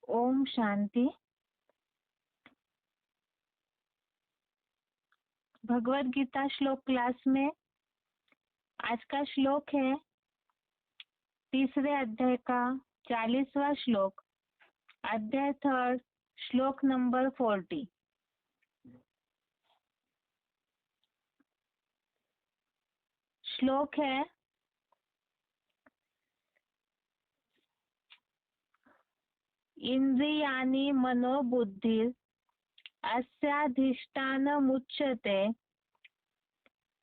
ओम शांति। भगवत गीता श्लोक क्लास में आज का श्लोक है तीसरे अध्याय का 40वां श्लोक, अध्याय 3, श्लोक नंबर 40। श्लोक है इंद्रियाणि मनोबुद्धिर अस्याधिष्ठानमुच्यते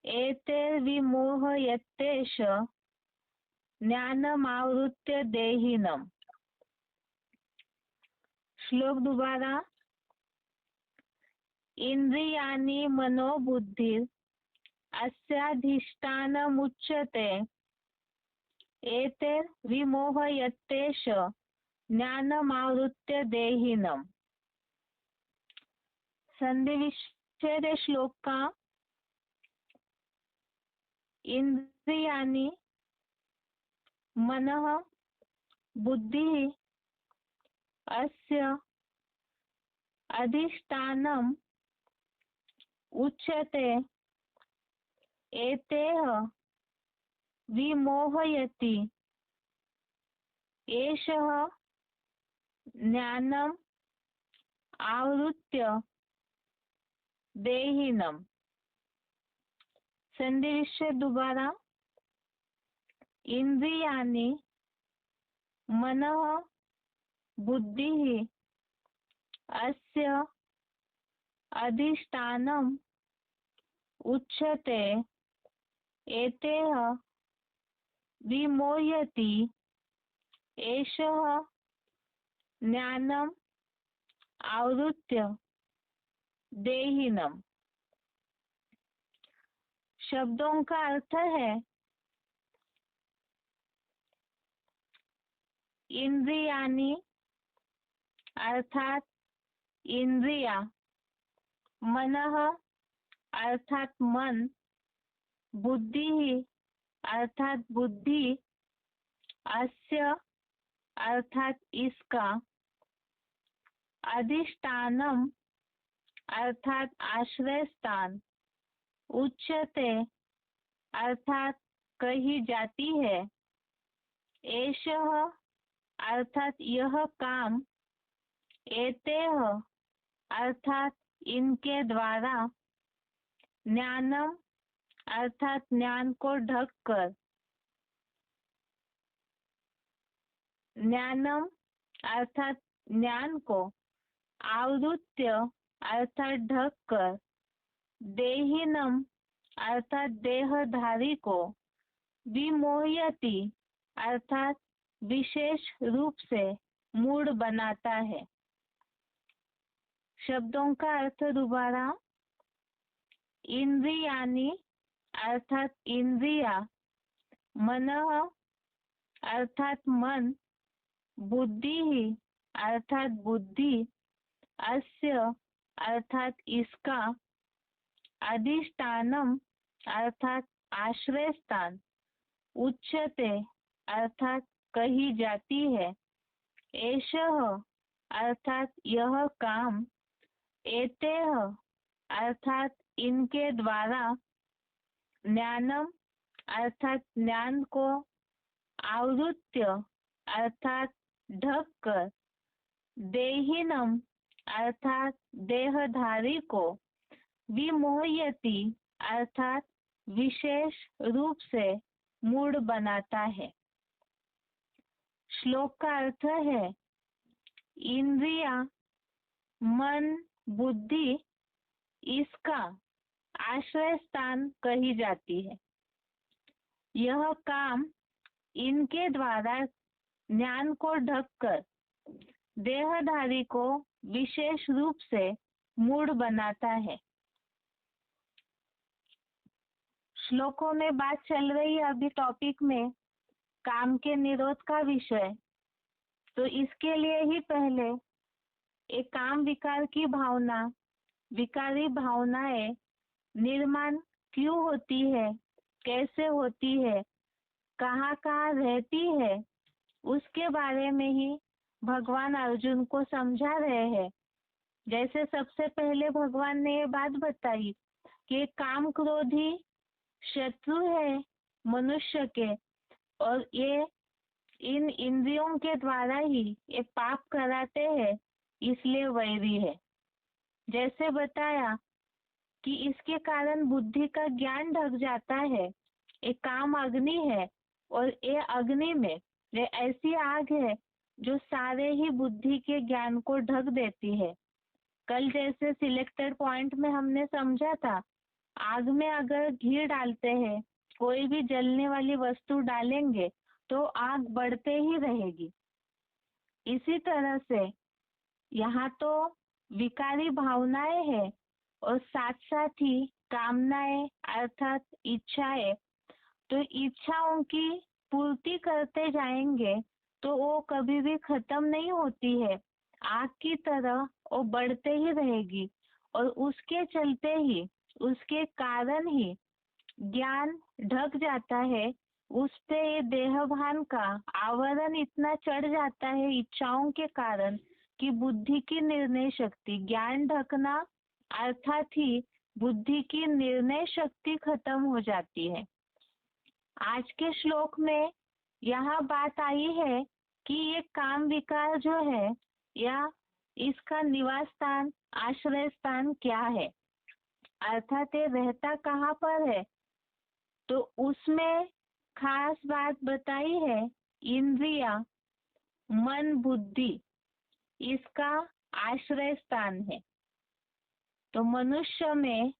एतैर्विमोहयत्येष ज्ञानमावृत्य देहिनम्। श्लोक दोबारा। इंद्रियाणि मनोबुद्धिर अस्याधिष्ठानमुच्यते एतैर्विमोहयत्येष ज्ञानमावृत्य देहिनम्। संधि विच्छेद श्लोक का इंद्रियाणि मनः बुद्धि अस्य अधिष्ठानम् उच्यते एतैः विमोहयति एषः ज्ञानम् आवृत्य देहिनम्। संधि विच्छेद दोबारा। इंद्रियाणि मनः बुद्धिः अस्य अधिष्ठानम् उच्यते एतैः विमोहयति एषः ज्ञानम् आवृत्य देहिनम्। शब्दों का अर्थ है इंद्रियाणि अर्थात इंद्रिया, मनः अर्थात मन, बुद्धि अर्थात बुद्धि, अस्य अर्थात इसका, अधिष्ठानम अर्थात आश्रय स्थान, उच्यते अर्थात कही जाती है, एषः अर्थात यह काम, एतेह अर्थात इनके द्वारा, ज्ञानम अर्थात ज्ञान को ढककर, ज्ञानम अर्थात ज्ञान को, आवृत्य अर्थात ढककर, देहिनम अर्थात देहधारी को, विमोहयति अर्थात विशेष रूप से मूड बनाता है। शब्दों का अर्थ दोबारा। इंद्रियाणि अर्थात इंद्रिया, मनः अर्थात मन, बुद्धि अर्थात बुद्धि, अस्य अर्थात इसका, अधिष्ठानम अर्थात आश्रय स्थान, उच्यते अर्थात कही जाती है, एषः अर्थात यह काम, एतेह अर्थात इनके द्वारा, ज्ञानम अर्थात ज्ञान को, आवृत्य अर्थात ढककर, देहिनम अर्थात देहधारी को, विमोहयति अर्थात विशेष रूप से मूड बनाता है। श्लोक का अर्थ है इंद्रिया, मन, बुद्धि इसका आश्रय स्थान कही जाती है। यह काम इनके द्वारा ज्ञान को ढककर देहधारी को विशेष रूप से मूड बनाता है। श्लोकों में बात चल रही है अभी टॉपिक में काम के निरोध का विषय, तो इसके लिए ही पहले एक काम विकार की भावना, विकारी भावनाएं निर्माण क्यों होती है, कैसे होती है, कहाँ कहाँ रहती है, उसके बारे में ही भगवान अर्जुन को समझा रहे हैं। जैसे सबसे पहले भगवान ने ये बात बताई कि काम क्रोधी शत्रु है मनुष्य के, और ये इन इंद्रियों के द्वारा ही ये पाप कराते हैं, इसलिए वैरी है। जैसे बताया कि इसके कारण बुद्धि का ज्ञान ढक जाता है। एक काम अग्नि है, और ये अग्नि में ये ऐसी आग है जो सारे ही बुद्धि के ज्ञान को ढक देती है। कल जैसे सिलेक्टेड पॉइंट में हमने समझा था, आग में अगर घी डालते हैं, कोई भी जलने वाली वस्तु डालेंगे तो आग बढ़ते ही रहेगी। इसी तरह से यहाँ तो विकारी भावनाएं है, और साथ साथ ही कामनाएं अर्थात इच्छाएं। तो इच्छाओं की पूर्ति करते जाएंगे तो वो कभी भी खत्म नहीं होती है, आग की तरह वो बढ़ते ही रहेगी, और उसके चलते ही उसके कारण ही ज्ञान ढक जाता है। उस पे ये देहभान का आवरण इतना चढ़ जाता है इच्छाओं के कारण कि बुद्धि की निर्णय शक्ति, ज्ञान ढकना अर्थात ही बुद्धि की निर्णय शक्ति खत्म हो जाती है। आज के श्लोक में यहाँ बात आई है कि ये काम विकार जो है, या इसका निवास स्थान आश्रय स्थान क्या है, अर्थात ये रहता कहाँ पर है। तो उसमें खास बात बताई है, इंद्रिया मन बुद्धि इसका आश्रय स्थान है। तो मनुष्य में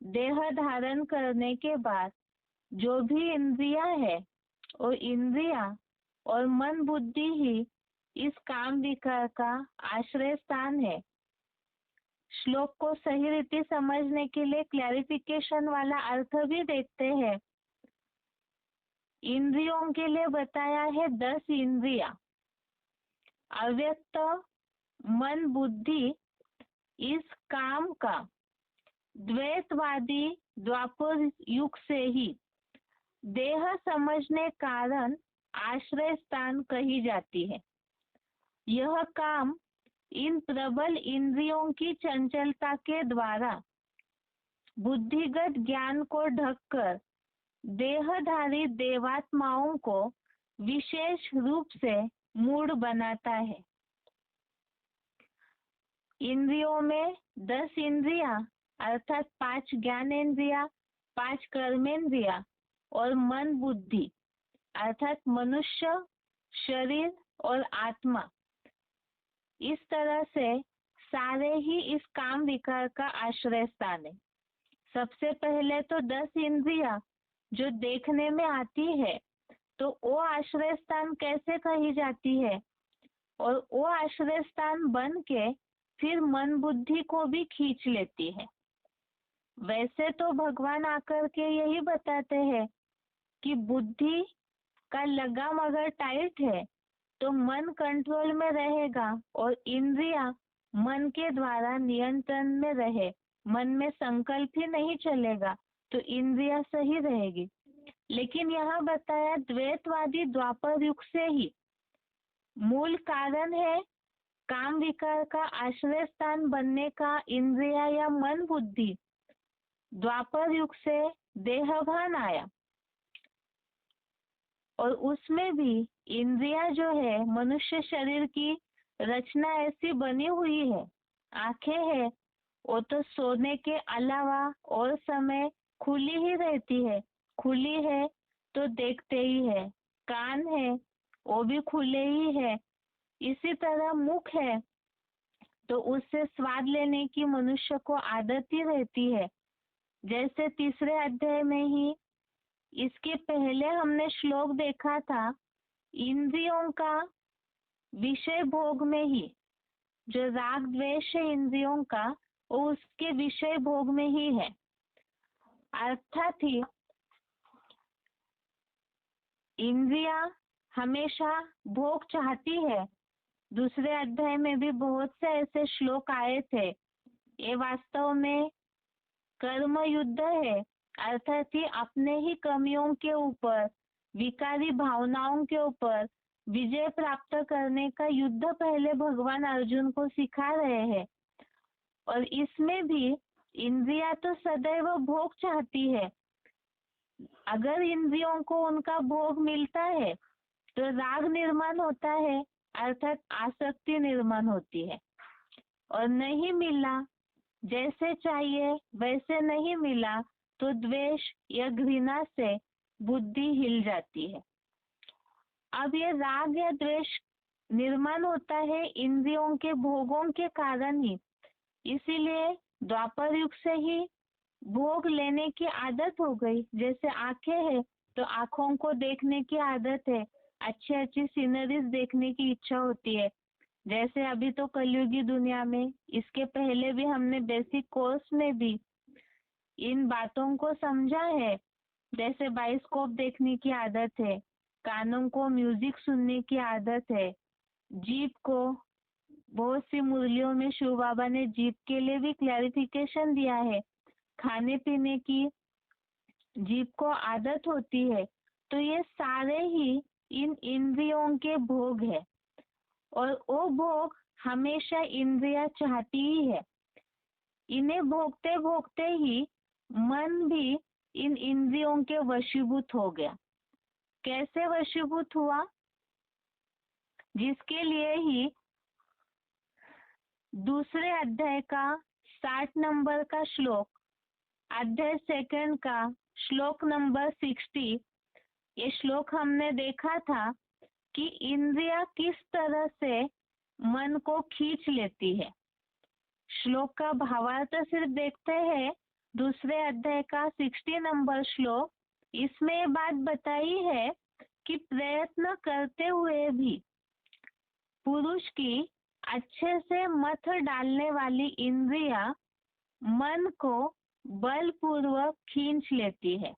देह धारण करने के बाद जो भी इंद्रिया है, वो इंद्रिया और मन बुद्धि ही इस काम विकार का आश्रय स्थान है। श्लोक को सही रीति समझने के लिए क्लैरिफिकेशन वाला अर्थ भी देखते हैं। इंद्रियों के लिए बताया है 10 इंद्रिया, अव्यक्त मन बुद्धि इस काम का द्वैतवादी द्वापर युग से ही देह समझने कारण आश्रय स्थान कही जाती है। यह काम इन प्रबल इंद्रियों की चंचलता के द्वारा बुद्धिगत ज्ञान को ढककर देहधारी देवात्माओं को विशेष रूप से मूढ़ बनाता है। इंद्रियों में 10 इंद्रिया अर्थात 5 ज्ञानेंद्रिया, 5 कर्मेंद्रिया और मन बुद्धि अर्थात मनुष्य, शरीर और आत्मा, इस तरह से सारे ही इस काम विकार का आश्रय स्थान है। सबसे पहले तो 10 इंद्रिया जो देखने में आती है, तो वो आश्रय स्थान कैसे कही जाती है, और वो आश्रय स्थान बन के फिर मन बुद्धि को भी खींच लेती है। वैसे तो भगवान आकर के यही बताते हैं कि बुद्धि का लगाम अगर टाइट है तो मन कंट्रोल में रहेगा और इंद्रिया मन के द्वारा नियंत्रण में रहे, मन में संकल्प ही नहीं चलेगा तो इंद्रिया सही रहेगी। लेकिन यहाँ बताया द्वैतवादी द्वापर युग से ही मूल कारण है काम विकार का आश्रय स्थान बनने का इंद्रिया या मन बुद्धि। द्वापर युग से देहभान आया, और उसमें भी इंद्रिया जो है, मनुष्य शरीर की रचना ऐसी बनी हुई है, आंखें है वो तो सोने के अलावा और समय खुली ही रहती है, खुली है तो देखते ही है। कान है वो भी खुले ही है। इसी तरह मुख है तो उससे स्वाद लेने की मनुष्य को आदत ही रहती है। जैसे तीसरे अध्याय में ही इसके पहले हमने श्लोक देखा था, इंद्रियों का विषय भोग में ही जो राग द्वेष है इंद्रियों का, वो उसके विषय भोग में ही है। अर्थात ही इंद्रिया हमेशा भोग चाहती है। दूसरे अध्याय में भी बहुत से ऐसे श्लोक आए थे। ये वास्तव में कर्म युद्ध है, अर्थात ही अपने ही कमियों के ऊपर, विकारी भावनाओं के ऊपर विजय प्राप्त करने का युद्ध पहले भगवान अर्जुन को सिखा रहे हैं। और इसमें भी इंद्रिया तो सदैव भोग चाहती है। अगर इंद्रियों को उनका भोग मिलता है तो राग निर्माण होता है, अर्थात आसक्ति निर्माण होती है। और नहीं मिला, जैसे चाहिए वैसे नहीं मिला, तो द्वेष या घृणा से बुद्धि हिल जाती है। अब ये राग या द्वेष निर्माण होता है इंद्रियों के भोगों के कारण ही। इसीलिए द्वापर युग से ही भोग लेने की आदत हो गई। जैसे आंखें है तो आंखों को देखने की आदत है, अच्छी अच्छी सीनरीज देखने की इच्छा होती है। जैसे अभी तो कलयुगी दुनिया में, इसके पहले भी हमने बेसिक कोर्स में भी इन बातों को समझा है। जैसे बाइस्कोप देखने की आदत है, कानों को म्यूजिक सुनने की आदत है, जीभ को, बहुत सी मुरलियों में शिव बाबा ने जीभ के लिए भी क्लैरिफिकेशन दिया है। खाने पीने की जीभ को आदत होती है। तो ये सारे ही इन इंद्रियों के भोग है। और वो भोग हमेशा इंद्रिया चाहती ही है। इन्हें भोगते भोगते ही मन भी इन इंद्रियों के वशीभूत हो गया। कैसे वशीभूत हुआ? जिसके लिए ही दूसरे अध्याय का 60 नंबर का श्लोक, अध्याय सेकंड का श्लोक नंबर 60, ये श्लोक हमने देखा था कि इंद्रिया किस तरह से मन को खींच लेती है। श्लोक का भावार्थ सिर्फ देखते हैं। दूसरे अध्याय का 60 नंबर श्लोक, इसमें ये बात बताई है कि प्रयत्न करते हुए भी पुरुष की अच्छे से मत डालने वाली इंद्रिया मन को बलपूर्वक खींच लेती है।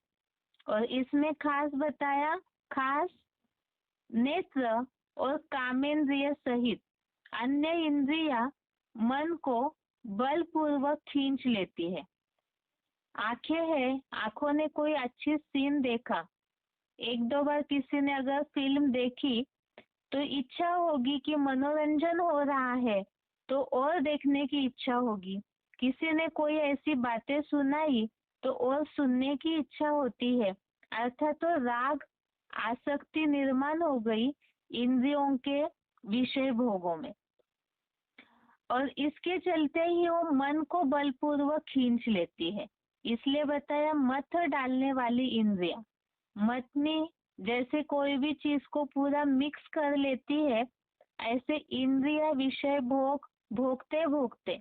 और इसमें खास बताया, खास नेत्र और कामेंद्रिय सहित अन्य इंद्रिया मन को बलपूर्वक खींच लेती है। आंखें है, आंखों ने कोई अच्छी सीन देखा, एक दो बार किसी ने अगर फिल्म देखी तो इच्छा होगी कि मनोरंजन हो रहा है तो और देखने की इच्छा होगी। किसी ने कोई ऐसी बातें सुनाई तो और सुनने की इच्छा होती है। अर्थात तो राग आसक्ति निर्माण हो गई इंद्रियों के विषय भोगों में। और इसके चलते ही वो मन को बलपूर्वक खींच लेती है। इसलिए बताया मत डालने वाली इंद्रिया। मतनी जैसे कोई भी चीज को पूरा मिक्स कर लेती है, ऐसे इंद्रिया विषय भोग भोगते भोगते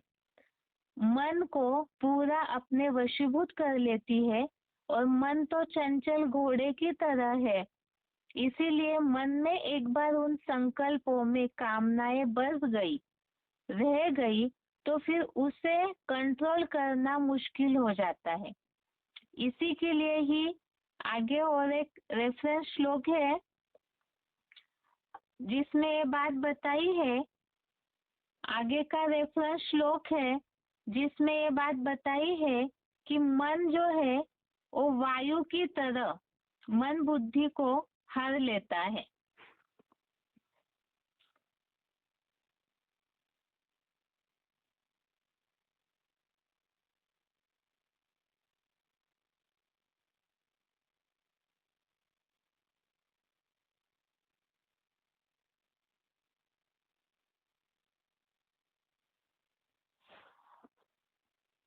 मन को पूरा अपने वशीभूत कर लेती है। और मन तो चंचल घोड़े की तरह है। इसीलिए मन में एक बार उन संकल्पों में कामनाएं बस गई, रह गई, तो फिर उसे कंट्रोल करना मुश्किल हो जाता है। इसी के लिए ही आगे और एक रेफरेंस श्लोक है जिसमें ये बात बताई है। आगे का रेफरेंस श्लोक है जिसमें ये बात बताई है कि मन जो है वो वायु की तरह मन बुद्धि को हर लेता है।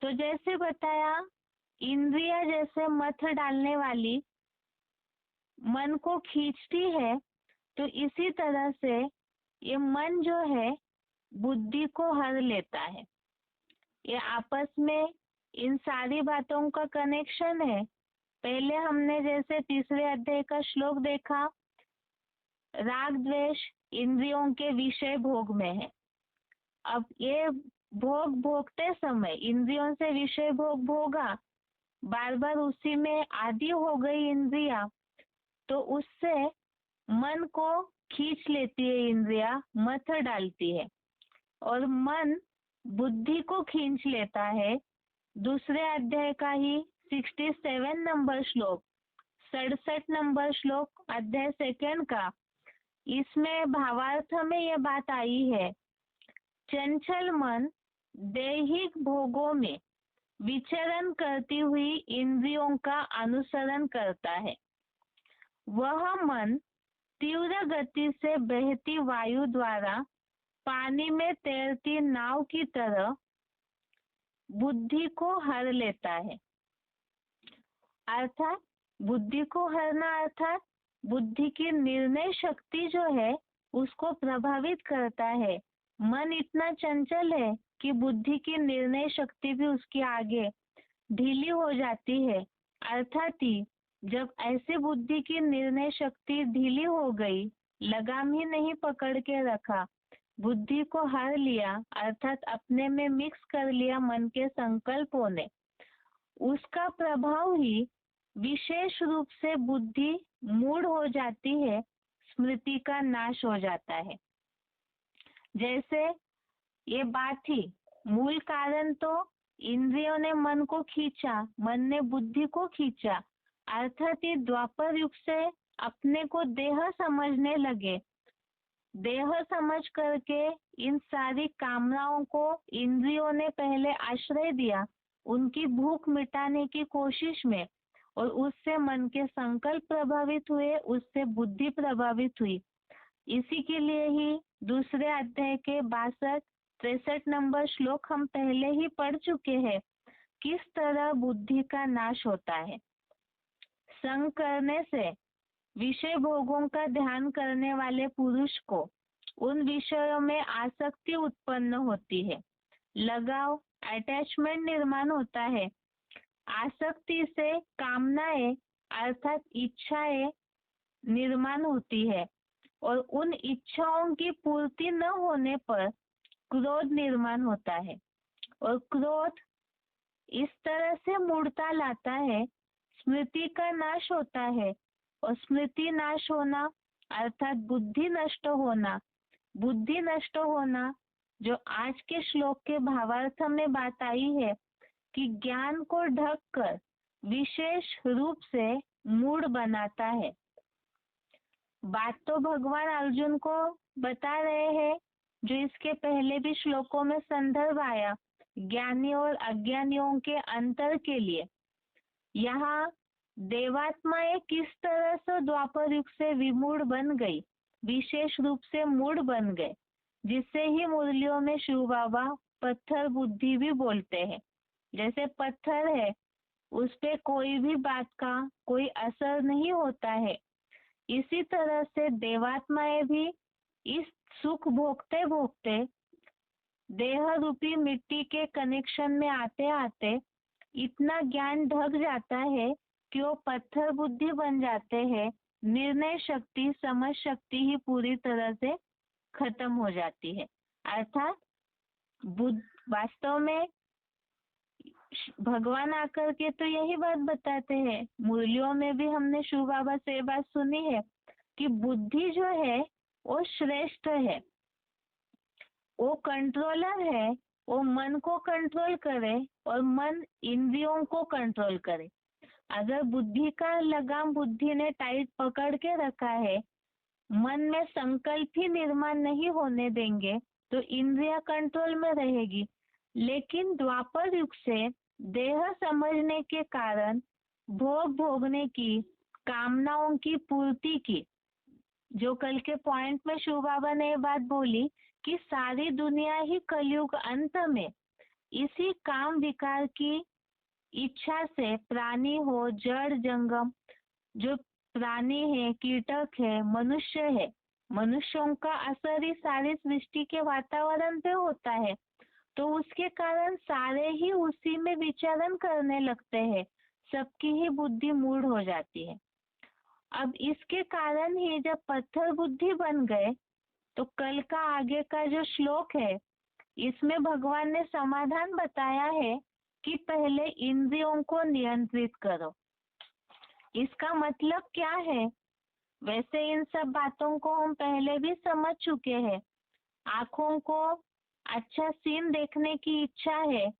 तो जैसे बताया, इंद्रिया जैसे मत डालने वाली मन को खींचती है, तो इसी तरह से ये मन जो है बुद्धि को हर लेता है। ये आपस में इन सारी बातों का कनेक्शन है। पहले हमने जैसे तीसरे अध्याय का श्लोक देखा, राग द्वेष इंद्रियों के विषय भोग में है। अब ये भोग भोगते समय इंद्रियों से विषय भोग भोगा, बार बार उसी में आदी हो गई इंद्रिया, तो उससे मन को खींच लेती है इंद्रिया, मत डालती है। और मन बुद्धि को खींच लेता है। दूसरे अध्याय का ही 67 नंबर श्लोक, 67 नंबर श्लोक अध्याय सेकंड का, इसमें भावार्थ में यह बात आई है, चंचल मन दैहिक भोगों में विचरण करती हुई इंद्रियों का अनुसरण करता है। वह मन तीव्र गति से बहती वायु द्वारा पानी में तैरती नाव की तरह बुद्धि को हर लेता है। अर्थात बुद्धि को हरना अर्थात बुद्धि की निर्णय शक्ति जो है उसको प्रभावित करता है। मन इतना चंचल है कि बुद्धि की निर्णय शक्ति भी उसके आगे ढीली हो जाती है। अर्थात ही जब ऐसी बुद्धि की निर्णय शक्ति ढीली हो गई, लगाम ही नहीं पकड़ के रखा, बुद्धि को हर लिया अर्थात अपने में मिक्स कर लिया मन के संकल्पों ने, उसका प्रभाव ही विशेष रूप से बुद्धि मूढ़ हो जाती है, स्मृति का नाश हो जाता है। जैसे ये बात थी, मूल कारण तो इंद्रियों ने मन को खींचा, मन ने बुद्धि को खींचा, अर्थात ये द्वापर युग से अपने को देह समझने लगे। देह समझ करके इन सारी कामनाओं को इंद्रियों ने पहले आश्रय दिया, उनकी भूख मिटाने की कोशिश में, और उससे मन के संकल्प प्रभावित हुए, उससे बुद्धि प्रभावित हुई। इसी के लिए ही दूसरे अध्याय के 62-63 नंबर श्लोक हम पहले ही पढ़ चुके हैं, किस तरह बुद्धि का नाश होता है। संग करने से विषय भोगों का ध्यान करने वाले पुरुष को उन विषयों में आसक्ति उत्पन्न होती है, लगाव अटैचमेंट निर्माण होता है। आसक्ति से कामनाएं अर्थात इच्छाएं निर्माण होती है, और उन इच्छाओं की पूर्ति न होने पर क्रोध निर्माण होता है, और क्रोध इस तरह से मूढ़ता लाता है, स्मृति का नाश होता है, और स्मृति नाश होना अर्थात बुद्धि नष्ट होना। बुद्धि नष्ट होना जो आज के श्लोक के भावार्थ में बात आई है कि ज्ञान को ढककर विशेष रूप से मूढ़ बनाता है। बात तो भगवान अर्जुन को बता रहे हैं, जो इसके पहले भी श्लोकों में संदर्भ आया, ज्ञानी और अज्ञानियों के अंतर के लिए। यहाँ देवात्माएं किस तरह से द्वापर युग से विमूढ़ बन गई, विशेष रूप से मूढ़ बन गए, जिससे ही मुरलियों में शिव बाबा पत्थर बुद्धि भी बोलते हैं। जैसे पत्थर है, उस पे कोई भी बात का कोई असर नहीं होता है, इसी तरह से देवात्माएं भी इस सुख भोगते भोगते देह रूपी मिट्टी के कनेक्शन में आते आते इतना ज्ञान ढक जाता है कि वो पत्थर बुद्धि बन जाते हैं। निर्णय शक्ति समझ शक्ति ही पूरी तरह से खत्म हो जाती है। अर्थात वास्तव में भगवान आकर के तो यही बात बताते हैं, मुरलियों में भी हमने शिव बाबा से बात सुनी है कि बुद्धि जो है वो श्रेष्ठ है, वो कंट्रोलर है, वो मन को कंट्रोल करे और मन इंद्रियों को कंट्रोल करे। अगर बुद्धि का लगाम बुद्धि ने टाइट पकड़ के रखा है, मन में संकल्प ही निर्माण नहीं होने देंगे तो इंद्रिया कंट्रोल में रहेगी। लेकिन द्वापर युग से देह समझने के कारण भोग भोगने की कामनाओं की पूर्ति की, जो कल के पॉइंट में शिव बाबा ने ये बात बोली कि सारी दुनिया ही कलयुग अंत में इसी काम विकार की इच्छा से प्राणी हो, जड़ जंगम, जो प्राणी है, कीटक है, मनुष्य है, मनुष्यों का असर ही सारी सृष्टि के वातावरण पे होता है, तो उसके कारण सारे ही उसी में विचरण करने लगते हैं, सबकी ही बुद्धि मूढ़ हो जाती है। अब इसके कारण ही जब पत्थर बुद्धि बन गए, तो कल का आगे का जो श्लोक है इसमें भगवान ने समाधान बताया है कि पहले इंद्रियों को नियंत्रित करो। इसका मतलब क्या है? वैसे इन सब बातों को हम पहले भी समझ चुके हैं। आंखों को अच्छा सीन देखने की इच्छा है,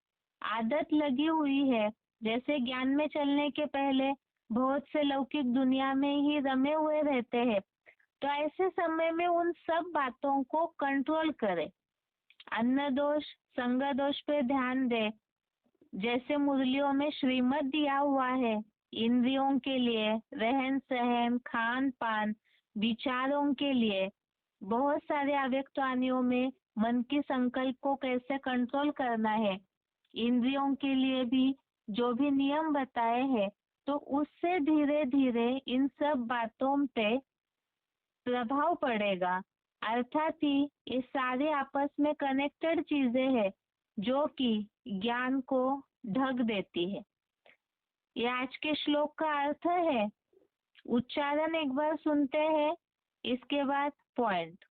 आदत लगी हुई है, जैसे ज्ञान में चलने के पहले बहुत से लौकिक दुनिया में ही रमे हुए रहते हैं, तो ऐसे समय में उन सब बातों को कंट्रोल करें। अन्न दोष, संग दोष पे ध्यान दें। जैसे मुरलियों में श्रीमत दिया हुआ है, इंद्रियों के लिए, रहन सहन, खान पान, विचारों के लिए, बहुत सारे अव्यक्त वाणियों में मन की संकल्प को कैसे कंट्रोल करना है, इंद्रियों के लिए भी जो भी नियम बताए हैं, तो उससे धीरे धीरे इन सब बातों पे प्रभाव पड़ेगा। अर्थात ही ये सारे आपस में कनेक्टेड चीजें हैं जो कि ज्ञान को ढक देती है। ये आज के श्लोक का अर्थ है। उच्चारण एक बार सुनते हैं, इसके बाद पॉइंट।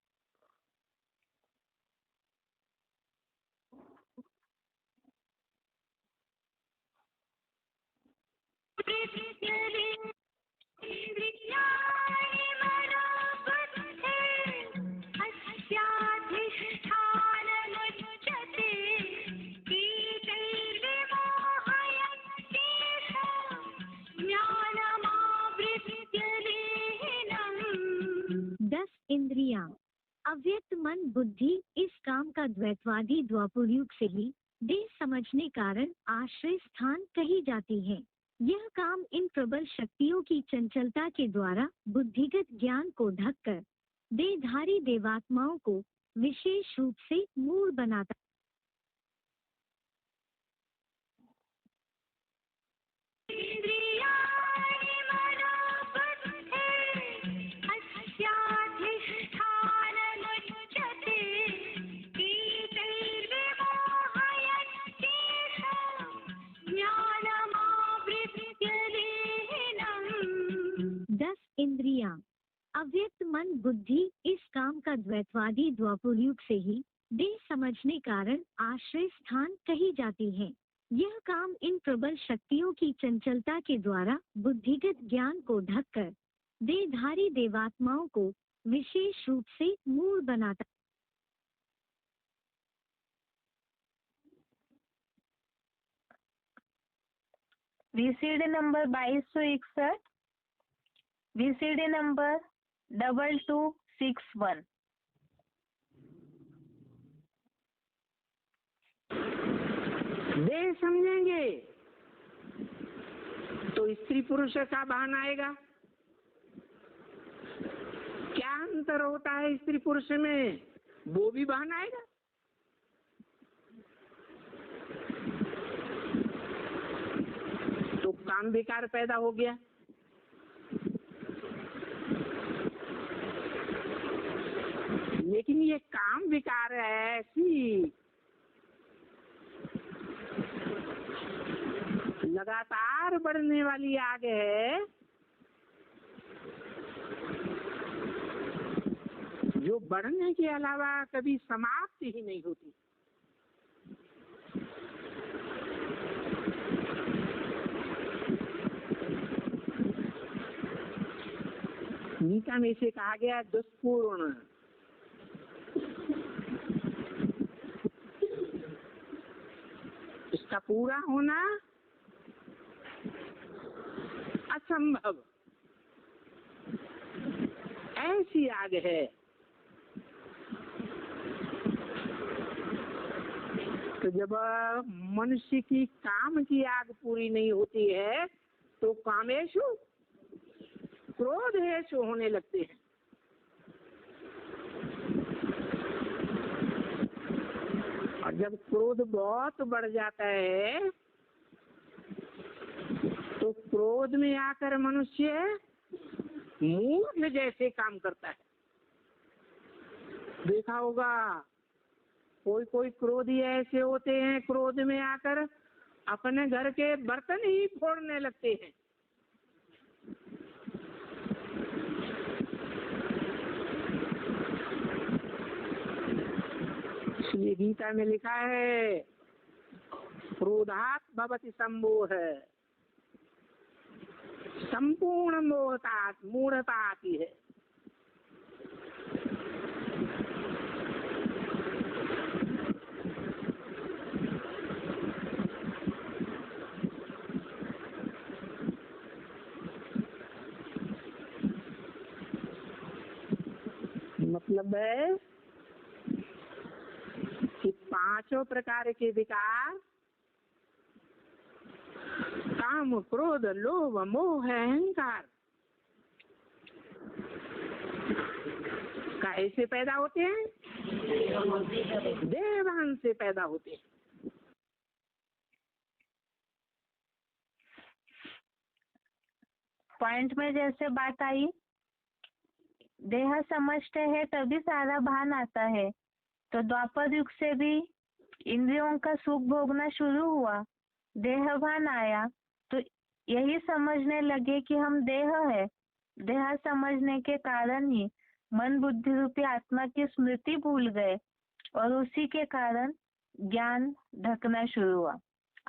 इंद्रियां, अव्यक्त मन बुद्धि इस काम का द्वैतवादी द्वापुरयुग से ही देह समझने कारण आश्रय स्थान कही जाती है। यह काम इन प्रबल शक्तियों की चंचलता के द्वारा बुद्धिगत ज्ञान को ढककर देहधारी देवात्माओं को विशेष रूप से मूढ़ बनाता। इंद्रियां, अव्यक्त मन बुद्धि इस काम का द्वैतवादी द्वापुरयुग से ही देह समझने कारण आश्रय स्थान कही जाती है। यह काम इन प्रबल शक्तियों की चंचलता के द्वारा बुद्धिगत ज्ञान को ढककर देहधारी देवात्माओं को विशेष रूप से मूढ़ बनाता। VCD number 2261, VCD number 2261। देह समझेंगे तो स्त्री पुरुष का बहाना आएगा। क्या अंतर होता है स्त्री पुरुष में, वो भी बहाना आएगा। तो काम विकार पैदा हो गया। लेकिन ये काम विकार है ऐसी लगातार बढ़ने वाली आग है जो बढ़ने के अलावा कभी समाप्त ही नहीं होती। गीता में इसे कहा गया दुष्पूर्ण। इसका पूरा होना असंभव, ऐसी आग है। तो जब मनुष्य की काम की आग पूरी नहीं होती है तो कामेशु क्रोधेशु होने लगते हैं। और जब क्रोध बहुत बढ़ जाता है तो क्रोध में आकर मनुष्य मूर्ख जैसे काम करता है। देखा होगा कोई कोई क्रोधी ऐसे होते हैं, क्रोध में आकर अपने घर के बर्तन ही फोड़ने लगते हैं। इसलिए गीता में लिखा है क्रोधात् भवति सम्मोह, संपूर्ण मूढ़ता आती है। मतलब है कि पांचों प्रकार के विकार, काम, क्रोध, लोभ, मोह, अहंकार, कैसे पैदा होते हैं? देहभान से पैदा होते हैं। पॉइंट में जैसे बात आई, देह समझते हैं तभी सारा भान आता है। तो द्वापर युग से भी इंद्रियों का सुख भोगना शुरू हुआ, देह भान आया तो यही समझने लगे कि हम देह है। देह समझने के कारण ही मन बुद्धि रूपी आत्मा की स्मृति भूल गए और उसी के कारण ज्ञान ढकना शुरू हुआ।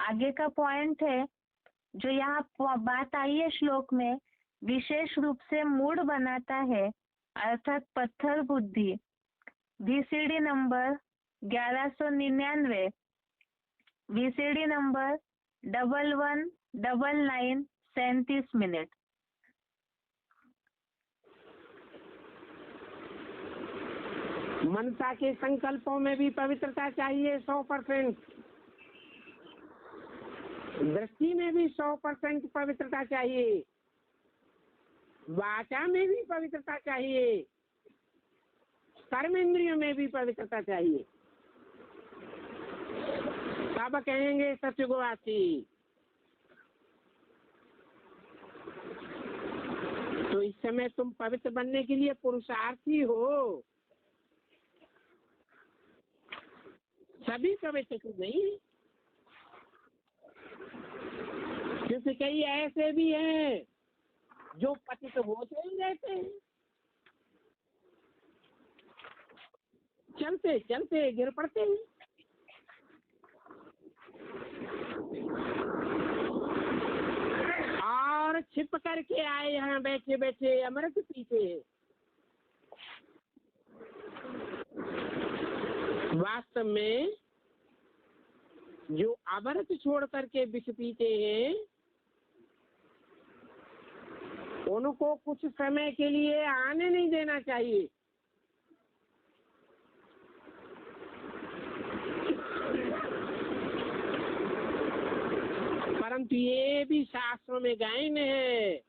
आगे का पॉइंट है जो यहाँ बात आई है श्लोक में, विशेष रूप से मूड बनाता है अर्थात पत्थर बुद्धि। VCD नंबर 1199, VCD नंबर 1199 37 मनसा के संकल्पों में भी पवित्रता चाहिए 100%, दृष्टि में भी 100% पवित्रता चाहिए, वाचा में भी पवित्रता चाहिए, कर्म इंद्रियों में भी पवित्रता चाहिए। तब कहेंगे सत्युगवासी। तो इस समय तुम पवित्र बनने के लिए पुरुषार्थी हो, सभी पवित्र तो नहीं, क्योंकि कई ऐसे भी हैं जो पतित होते ही रहते हैं, चलते चलते गिर पड़ते हैं। और छिप करके आए यहाँ बैठे बैठे अमृत पीते हैं। वास्तव में जो अमृत छोड़ करके विष पीते हैं उनको कुछ समय के लिए आने नहीं देना चाहिए। परंतु ये भी शास्त्रों में गायन है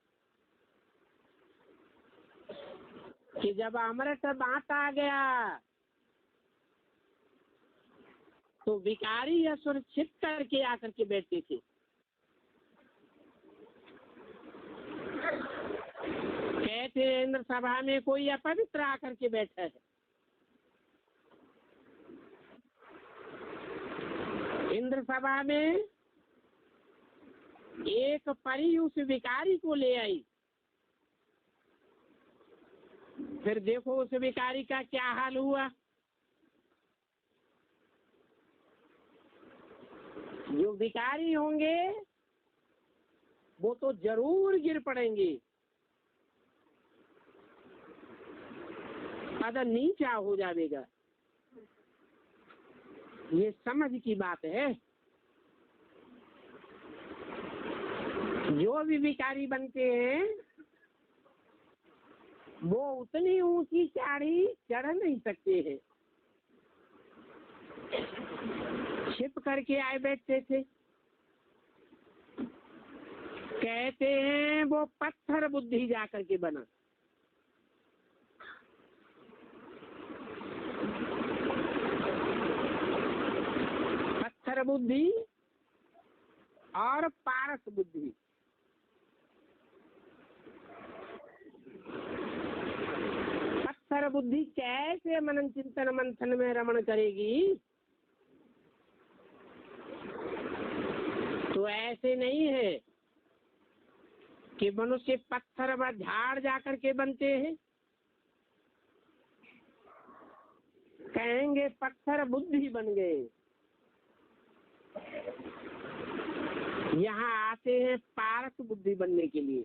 कि जब अमृत बांटा गया तो विकारी असुर छिप करके आकर के बैठते थे। कहते इंद्र सभा में कोई अपवित्र आकर के बैठा है। इंद्र सभा में एक परी उस विकारी को ले आई। फिर देखो उस विकारी का क्या हाल हुआ। जो विकारी होंगे वो तो जरूर गिर पड़ेंगे, पद नीचा हो जाएगा। ये समझ की बात है। जो भी विकारी बनते हैं वो उतनी ऊंची चाड़ी चढ़ नहीं सकते हैं, छिप करके आए बैठते थे। कहते हैं वो पत्थर बुद्धि जाकर के बना। पत्थर बुद्धि और पारस बुद्धि। पत्थर बुद्धि कैसे मनन चिंतन मंथन में रमण करेगी? तो ऐसे नहीं है कि मनुष्य पत्थर व झाड़ जाकर के बनते हैं। कहेंगे पत्थर बुद्धि बन गए। यहाँ आते हैं पारस बुद्धि बनने के लिए,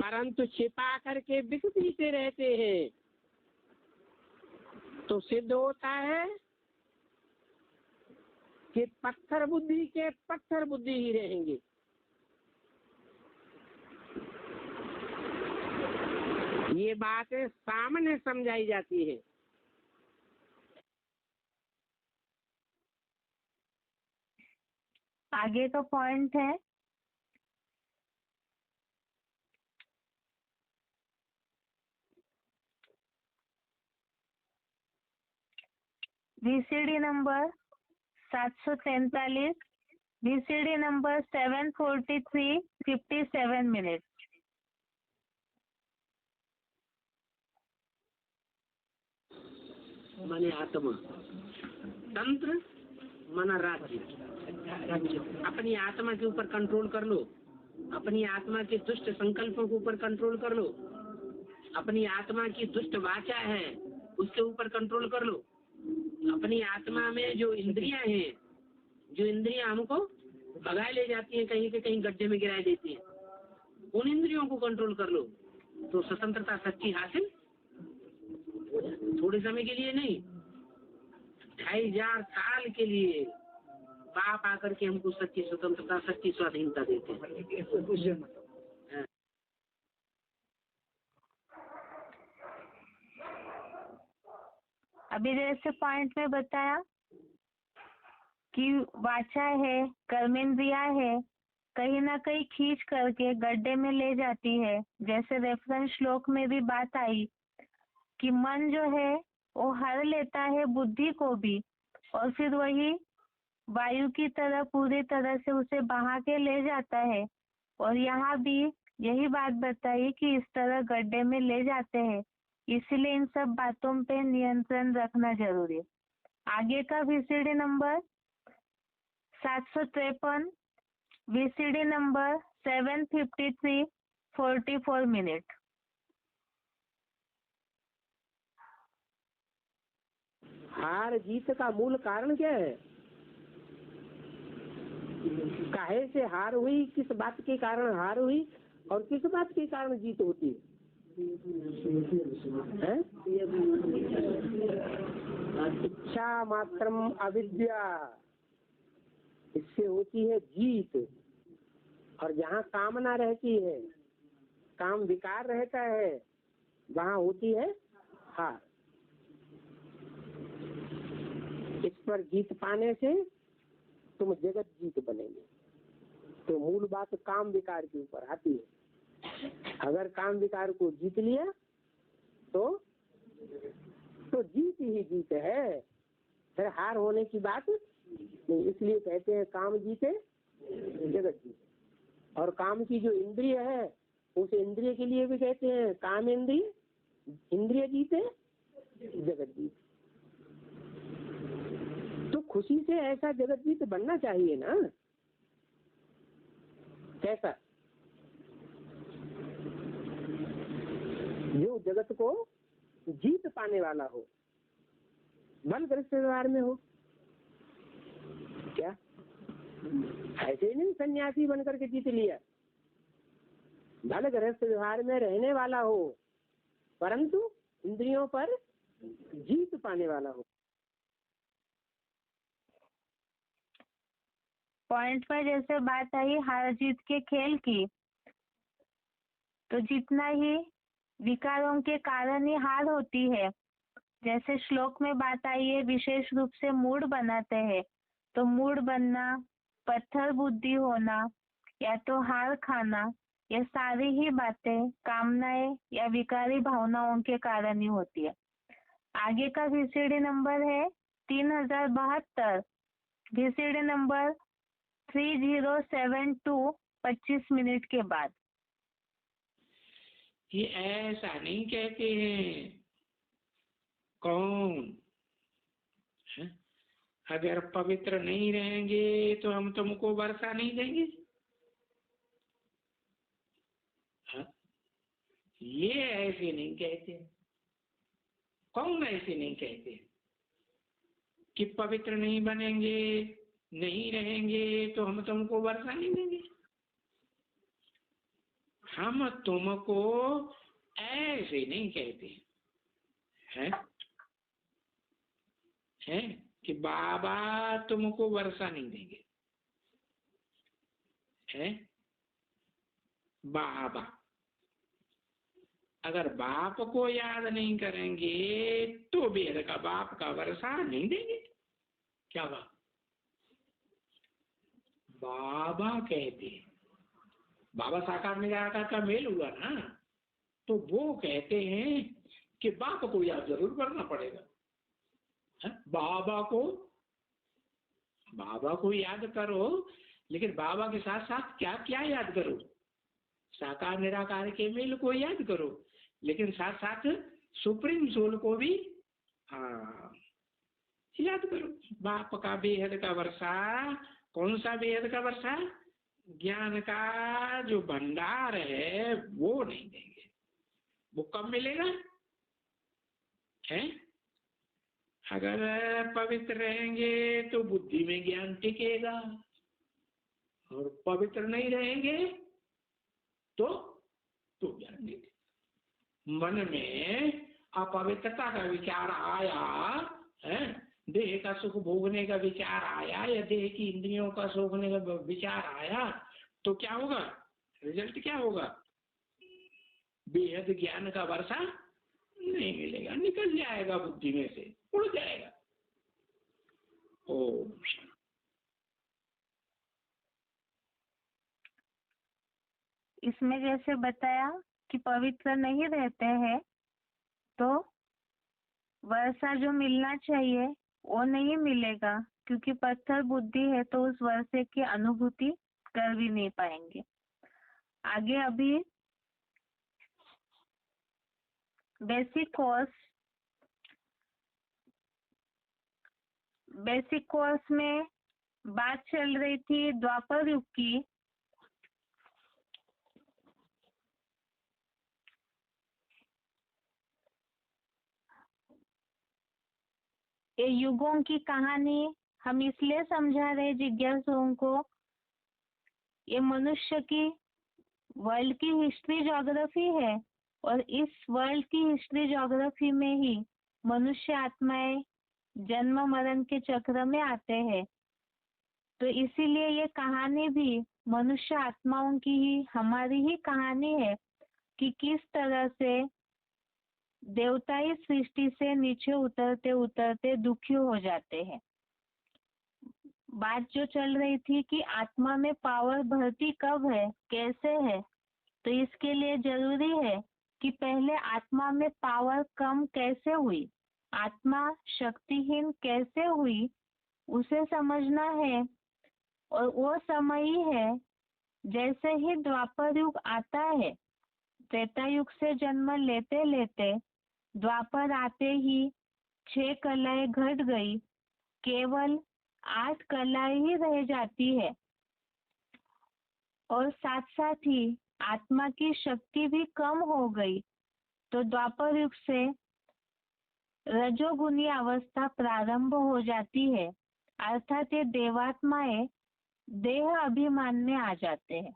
परंतु छिपा करके विष पीते रहते हैं तो सिद्ध होता है कि पत्थर बुद्धि के पत्थर बुद्धि ही रहेंगे। ये बात सामने समझाई जाती है। आगे का पॉइंट है VCD number 743, VCD number 743, 57 minute. माने आत्मा, तंत्र माना राज्य। अपनी आत्मा के ऊपर कंट्रोल कर लो, अपनी आत्मा के दुष्ट संकल्पों के ऊपर कंट्रोल कर लो, अपनी आत्मा की दुष्ट वाचा है उसके ऊपर कंट्रोल कर लो, अपनी आत्मा में जो इंद्रियां हैं, जो इंद्रियां हमको भगाए ले जाती हैं, कहीं के कहीं गड्ढे में गिराए देती हैं, उन इंद्रियों को कंट्रोल कर लो तो स्वतंत्रता सच्ची हासिल। थोड़े समय के लिए नहीं, 2500 साल के लिए बाप आकर के हमको सच्ची स्वतंत्रता, सच्ची स्वाधीनता देते हैं। अभी जैसे पॉइंट में बताया कि वाचा है, कर्मेंद्रिया है, कहीं ना कहीं खींच करके गड्ढे में ले जाती है। जैसे रेफरेंस श्लोक में भी बात आई कि मन जो है वो हर लेता है बुद्धि को भी, और फिर वही वायु की तरह पूरी तरह से उसे बहा के ले जाता है। और यहाँ भी यही बात बताई कि इस तरह गड्ढे में ले जाते हैं, इसलिए इन सब बातों पे नियंत्रण रखना जरूरी है। आगे का VCD number 753, VCD number 753, 44 minute. हार जीत का मूल कारण क्या है? काहे से हार हुई, किस बात के कारण हार हुई और किस बात के कारण जीत होती है? इच्छा मात्रम अविद्या, इससे होती है जीत। और जहाँ कामना रहती है, काम विकार रहता है, वहाँ होती है हार। इस पर जीत पाने से तुम जगत जीत बनेंगे। तो मूल बात काम विकार के ऊपर आती है। अगर काम विकार को जीत लिया तो जीत ही जीत है, फिर हार होने की बात नहीं। इसलिए कहते हैं काम जीते जगत जीते। और काम की जो इंद्रिय है उस इंद्रिय के लिए भी कहते हैं काम इंद्रिय, इंद्रिय जीते जगत जीते। तो खुशी से ऐसा जगत जीत बनना चाहिए ना। कैसा? जो जगत को जीत पाने वाला हो, बल ग्रस्त व्यवहार में हो। क्या ऐसे ही नहीं सन्यासी बनकर के जीत लिया, बल ग्रस्त व्यवहार में रहने वाला हो, परंतु इंद्रियों पर जीत पाने वाला हो। पॉइंट पर जैसे बात आई हार जीत के खेल की, तो जितना ही विकारों के कारण ही हार होती है। जैसे श्लोक में बात आई है विशेष रूप से मूड बनाते हैं, तो मूड बनना, पत्थर बुद्धि होना, या तो हार खाना, ये सारी ही बातें कामनाएं या विकारी भावनाओं के कारण ही होती है। आगे का VCD नंबर है 3072, VCD नंबर 3072, 25 मिनट के बाद। ये ऐसा नहीं कहते हैं। कौन है? अगर पवित्र नहीं रहेंगे तो हम तुमको वर्षा नहीं देंगे। हाँ? ये ऐसे नहीं कहते। कौन ऐसे नहीं कहते कि पवित्र नहीं बनेंगे, नहीं रहेंगे तो हम तुमको वर्षा नहीं देंगे। हम तुमको ऐसे नहीं कहते हैं कि बाबा तुमको वर्षा नहीं देंगे। है बाबा अगर बाप को याद नहीं करेंगे तो बेहद का बाप का वर्षा नहीं देंगे। क्या बात? बाबा कहते, बाबा साकार निराकार का मेल हुआ ना, तो वो कहते हैं कि बाप को याद जरूर करना पड़ेगा। है? बाबा को याद करो, लेकिन बाबा के साथ साथ क्या क्या याद करो? साकार निराकार के मेल को याद करो, लेकिन साथ साथ सुप्रीम सोल को भी याद करो। बाप का बेहद का वर्षा, कौन सा बेहद का वर्षा? ज्ञान का जो भंडार है वो नहीं देंगे। वो कब मिलेगा? है? अगर पवित्र रहेंगे तो बुद्धि में ज्ञान टिकेगा, और पवित्र नहीं रहेंगे तो ज्ञान नहीं टिकेगा। मन में अपवित्रता का विचार आया है, देह का सुख भोगने का विचार आया, या देह की इंद्रियों का भोगने का विचार आया, तो क्या होगा? रिजल्ट क्या होगा? बेहद ज्ञान का वर्षा नहीं मिलेगा, निकल जाएगा बुद्धि में से, उड़ जाएगा। ओम। इसमें जैसे बताया कि पवित्र नहीं रहते हैं तो वर्षा जो मिलना चाहिए वो नहीं मिलेगा, क्योंकि पत्थर बुद्धि है तो उस वर्षे की अनुभूति कर भी नहीं पाएंगे। आगे अभी बेसिक कोर्स में बात चल रही थी द्वापर युग की। ये युगों की कहानी हम इसलिए समझा रहे जिज्ञासुओं को, ये मनुष्य की वर्ल्ड की हिस्ट्री ज्योग्राफी है, और इस वर्ल्ड की हिस्ट्री ज्योग्राफी में ही मनुष्य आत्माएं जन्म मरण के चक्र में आते हैं। तो इसीलिए ये कहानी भी मनुष्य आत्माओं की ही, हमारी ही कहानी है कि किस तरह से देवताई सृष्टि से नीचे उतरते उतरते दुखी हो जाते हैं। बात जो चल रही थी कि आत्मा में पावर भरती कब है, कैसे है, तो इसके लिए जरूरी है कि पहले आत्मा में पावर कम कैसे हुई, आत्मा शक्तिहीन कैसे हुई, उसे समझना है। और वो समय ही है जैसे ही द्वापर युग आता है, त्रेता युग से जन्म लेते लेते द्वापर आते ही 6 कलाएं घट गई, केवल 8 कलाएं ही रह जाती है, और साथ साथ ही आत्मा की शक्ति भी कम हो गई। तो द्वापर युग से रजोगुनी अवस्था प्रारंभ हो जाती है, अर्थात ये देवात्माएं देह अभिमान में आ जाते हैं।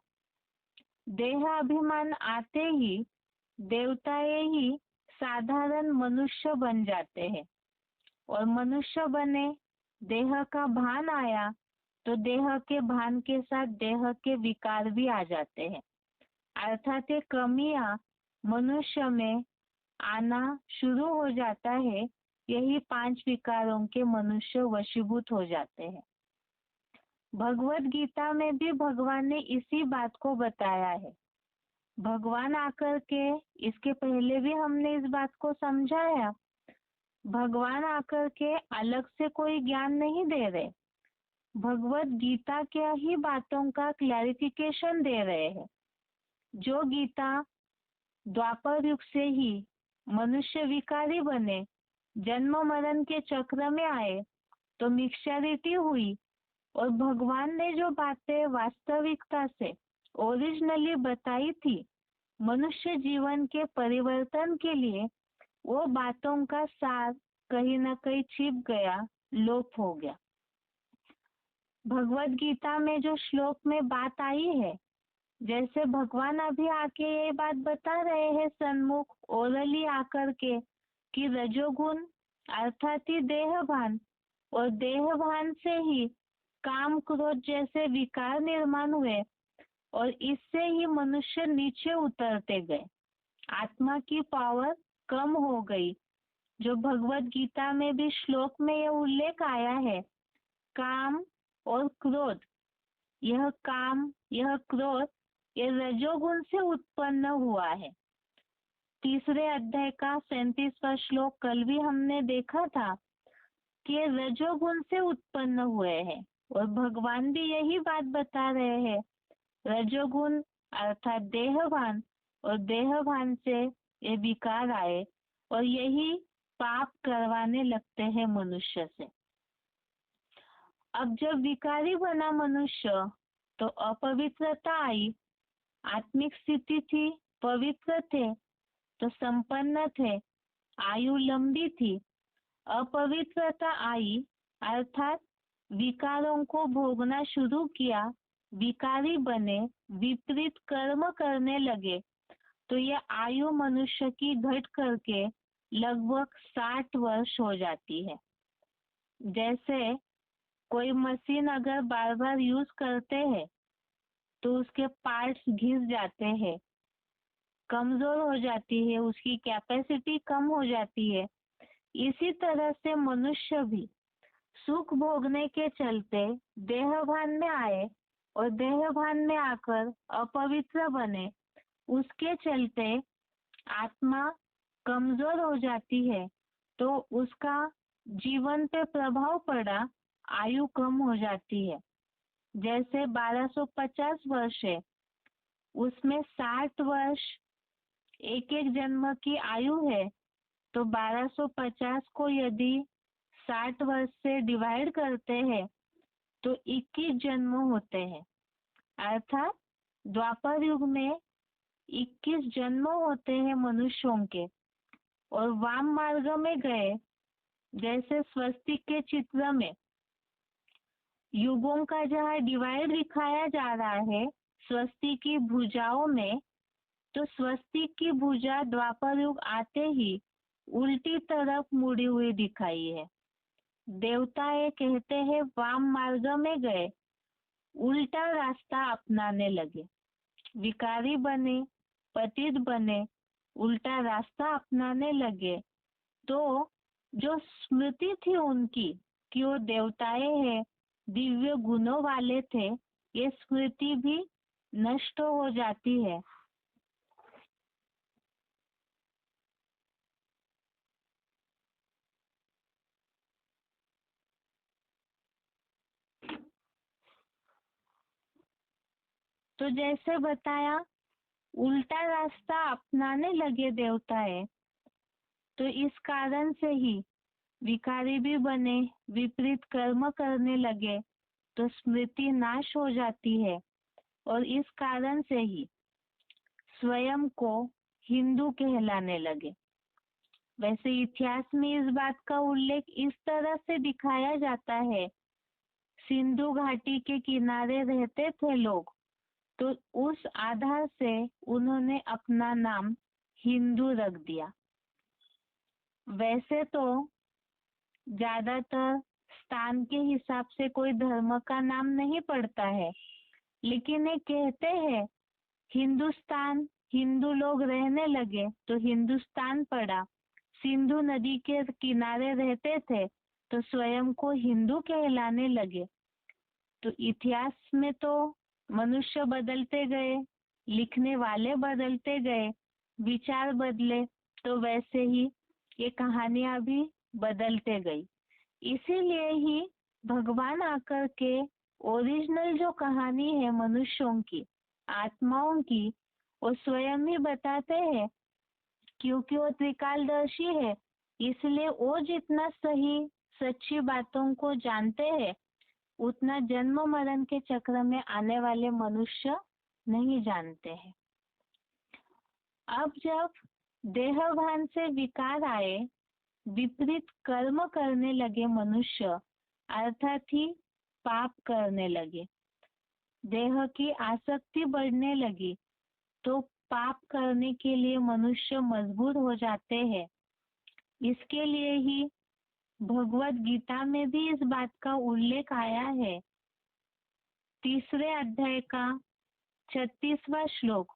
देह अभिमान आते ही देवताएं ही साधारण मनुष्य बन जाते हैं, और मनुष्य बने, देह का भान आया तो देह के भान के साथ देह के विकार भी आ जाते हैं, अर्थात ये कमियां मनुष्य में आना शुरू हो जाता है। यही 5 विकारों के मनुष्य वशीभूत हो जाते हैं। भगवत गीता में भी भगवान ने इसी बात को बताया है। भगवान आकर के, इसके पहले भी हमने इस बात को समझाया, भगवान आकर के अलग से कोई ज्ञान नहीं दे रहे, भगवत गीता के ही बातों का क्लैरिफिकेशन दे रहे हैं। जो गीता द्वापर युग से ही मनुष्य विकारी बने, जन्म मरण के चक्र में आए, तो मिक्सचरिटी हुई, और भगवान ने जो बातें वास्तविकता से ओरिजिनली बताई थी मनुष्य जीवन के परिवर्तन के लिए, वो बातों का सार कहीं न कहीं छिप गया, लोप हो गया। भगवत गीता में जो श्लोक में बात आई है, जैसे भगवान अभी आके ये बात बता रहे हैं सन्मुख ओरली आकर के, कि रजोगुण अर्थात ही देहभान, और देहभान से ही काम क्रोध जैसे विकार निर्माण हुए, और इससे ही मनुष्य नीचे उतरते गए। आत्मा की पावर कम हो गई। जो भगवत गीता में भी श्लोक में यह उल्लेख आया है, काम और क्रोध, यह काम, यह क्रोध, ये रजोगुण से उत्पन्न हुआ है। तीसरे अध्याय का 37वां श्लोक कल भी हमने देखा था कि ये रजोगुण से उत्पन्न हुए हैं, और भगवान भी यही बात बता रहे हैं। रजोगुण अर्थात देहभान, और देहभान से ये विकार आए और यही पाप करवाने लगते हैं मनुष्य से। अब जब विकारी बना मनुष्य तो अपवित्रता आई। आत्मिक स्थिति थी, पवित्र थे तो संपन्न थे, आयु लंबी थी। अपवित्रता आई अर्थात विकारों को भोगना शुरू किया, विकारी बने, विपरीत कर्म करने लगे, तो यह आयु मनुष्य की घट करके लगभग 60 वर्ष हो जाती है। जैसे कोई मशीन अगर बार बार यूज करते हैं तो उसके पार्ट्स घिस जाते हैं, कमजोर हो जाती है, उसकी कैपेसिटी कम हो जाती है। इसी तरह से मनुष्य भी सुख भोगने के चलते देहभान में आए और देहभान में आकर अपवित्र बने। उसके चलते आत्मा कमजोर हो जाती है तो उसका जीवन पे प्रभाव पड़ा, आयु कम हो जाती है। जैसे 1250 वर्ष है, उसमें 60 वर्ष एक एक जन्म की आयु है, तो 1250 को यदि 60 वर्ष से डिवाइड करते हैं तो 21 जन्म होते हैं। अर्थात द्वापर युग में 21 जन्म होते हैं मनुष्यों के। और वाम मार्ग में गए, जैसे स्वस्तिक के चित्र में युगों का जहाँ डिवाइड दिखाया जा रहा है स्वस्तिक की भुजाओं में, तो स्वस्तिक की भुजा द्वापर युग आते ही उल्टी तरफ मुड़ी हुई दिखाई है। देवता ये कहते हैं वाम मार्ग में गए, उल्टा रास्ता अपनाने लगे, विकारी बने, पतित बने, उल्टा रास्ता अपनाने लगे। तो जो स्मृति थी उनकी कि वो देवताएं हैं, दिव्य गुणों वाले थे, ये स्मृति भी नष्ट हो जाती है। तो जैसे बताया, उल्टा रास्ता अपनाने लगे देवताएं, तो इस कारण से ही विकारी भी बने, विपरीत कर्म करने लगे, तो स्मृति नाश हो जाती है। और इस कारण से ही स्वयं को हिंदू कहलाने लगे। वैसे इतिहास में इस बात का उल्लेख इस तरह से दिखाया जाता है, सिंधु घाटी के किनारे रहते थे लोग, तो उस आधार से उन्होंने अपना नाम हिंदू रख दिया। वैसे तो ज्यादातर स्थान के हिसाब से कोई धर्म का नाम नहीं पड़ता है, लेकिन ये कहते हैं हिंदुस्तान, हिंदू लोग रहने लगे तो हिंदुस्तान पड़ा। सिंधु नदी के किनारे रहते थे तो स्वयं को हिंदू कहलाने लगे। तो इतिहास में तो मनुष्य बदलते गए, लिखने वाले बदलते गए, विचार बदले, तो वैसे ही ये कहानियां भी बदलते गई। इसीलिए ही भगवान आकर के ओरिजिनल जो कहानी है मनुष्यों की, आत्माओं की, वो स्वयं ही बताते हैं, क्योंकि वो त्रिकालदर्शी है। इसलिए वो जितना सही सच्ची बातों को जानते हैं, उतना जन्म मरण के चक्र में आने वाले मनुष्य नहीं जानते हैं। अब जब देहभान से विकार आए, विपरीत कर्म करने लगे मनुष्य, अर्थात ही पाप करने लगे, देह की आसक्ति बढ़ने लगी, तो पाप करने के लिए मनुष्य मजबूर हो जाते हैं। इसके लिए ही भगवत गीता में भी इस बात का उल्लेख आया है। तीसरे अध्याय का 36वां श्लोक,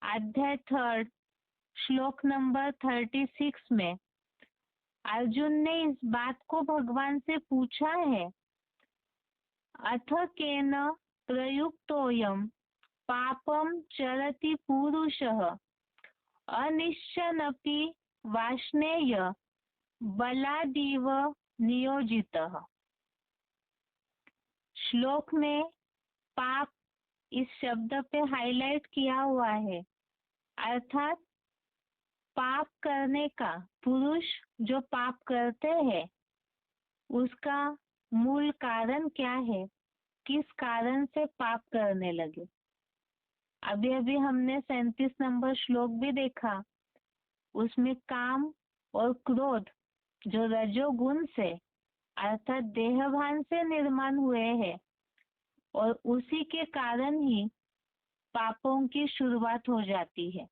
अध्याय 3 श्लोक नंबर 36 में अर्जुन ने इस बात को भगवान से पूछा है, अथ केन प्रयुक्तोयम पापम चरति पुरुषः अनिश्चनपि वाष्णेय बलादिव नियोजितः। श्लोक में पाप इस शब्द पे हाईलाइट किया हुआ है, अर्थात पाप करने का, पुरुष जो पाप करते हैं उसका मूल कारण क्या है, किस कारण से पाप करने लगे। अभी अभी हमने 37 नंबर श्लोक भी देखा, उसमें काम और क्रोध जो रजोगुण से अर्थात देहभान से निर्माण हुए हैं और उसी के कारण ही पापों की शुरुआत हो जाती है।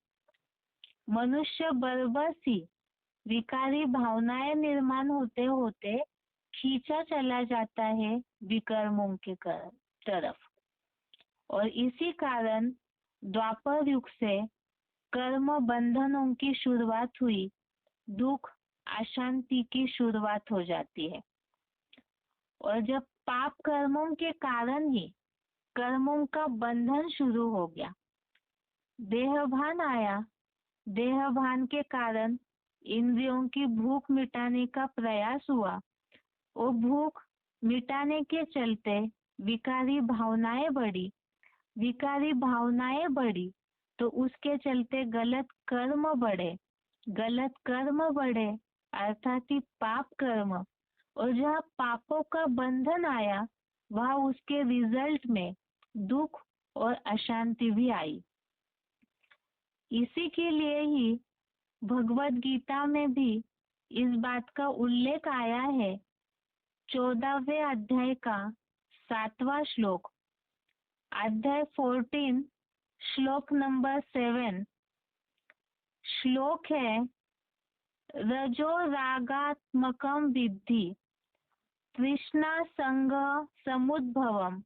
मनुष्य बर्बर सी विकारी भावनाएं निर्माण होते होते खींचा चला जाता है विकर्मों के तरफ, और इसी कारण द्वापर युग से कर्म बंधनों की शुरुआत हुई, दुख अशांति की शुरुआत हो जाती है। और जब पाप कर्मों के कारण ही कर्मों का बंधन शुरू हो गया, देहभान आया, देहभान के कारण इंद्रियों की भूख मिटाने का प्रयास हुआ, वो भूख मिटाने के चलते विकारी भावनाएं बढ़ी, विकारी भावनाएं बढ़ी तो उसके चलते गलत कर्म बढ़े, गलत कर्म बढ़े अर्थात ही पाप कर्म, और जहाँ पापों का बंधन आया वहाँ उसके रिजल्ट में दुख और अशांति भी आई। इसी के लिए ही भगवत गीता में भी इस बात का उल्लेख आया है। 14वें अध्याय का 7वां श्लोक, अध्याय 14 श्लोक नंबर 7 श्लोक है, रजो रागात्मकम विद्धि तृष्णा संग समुद्भवम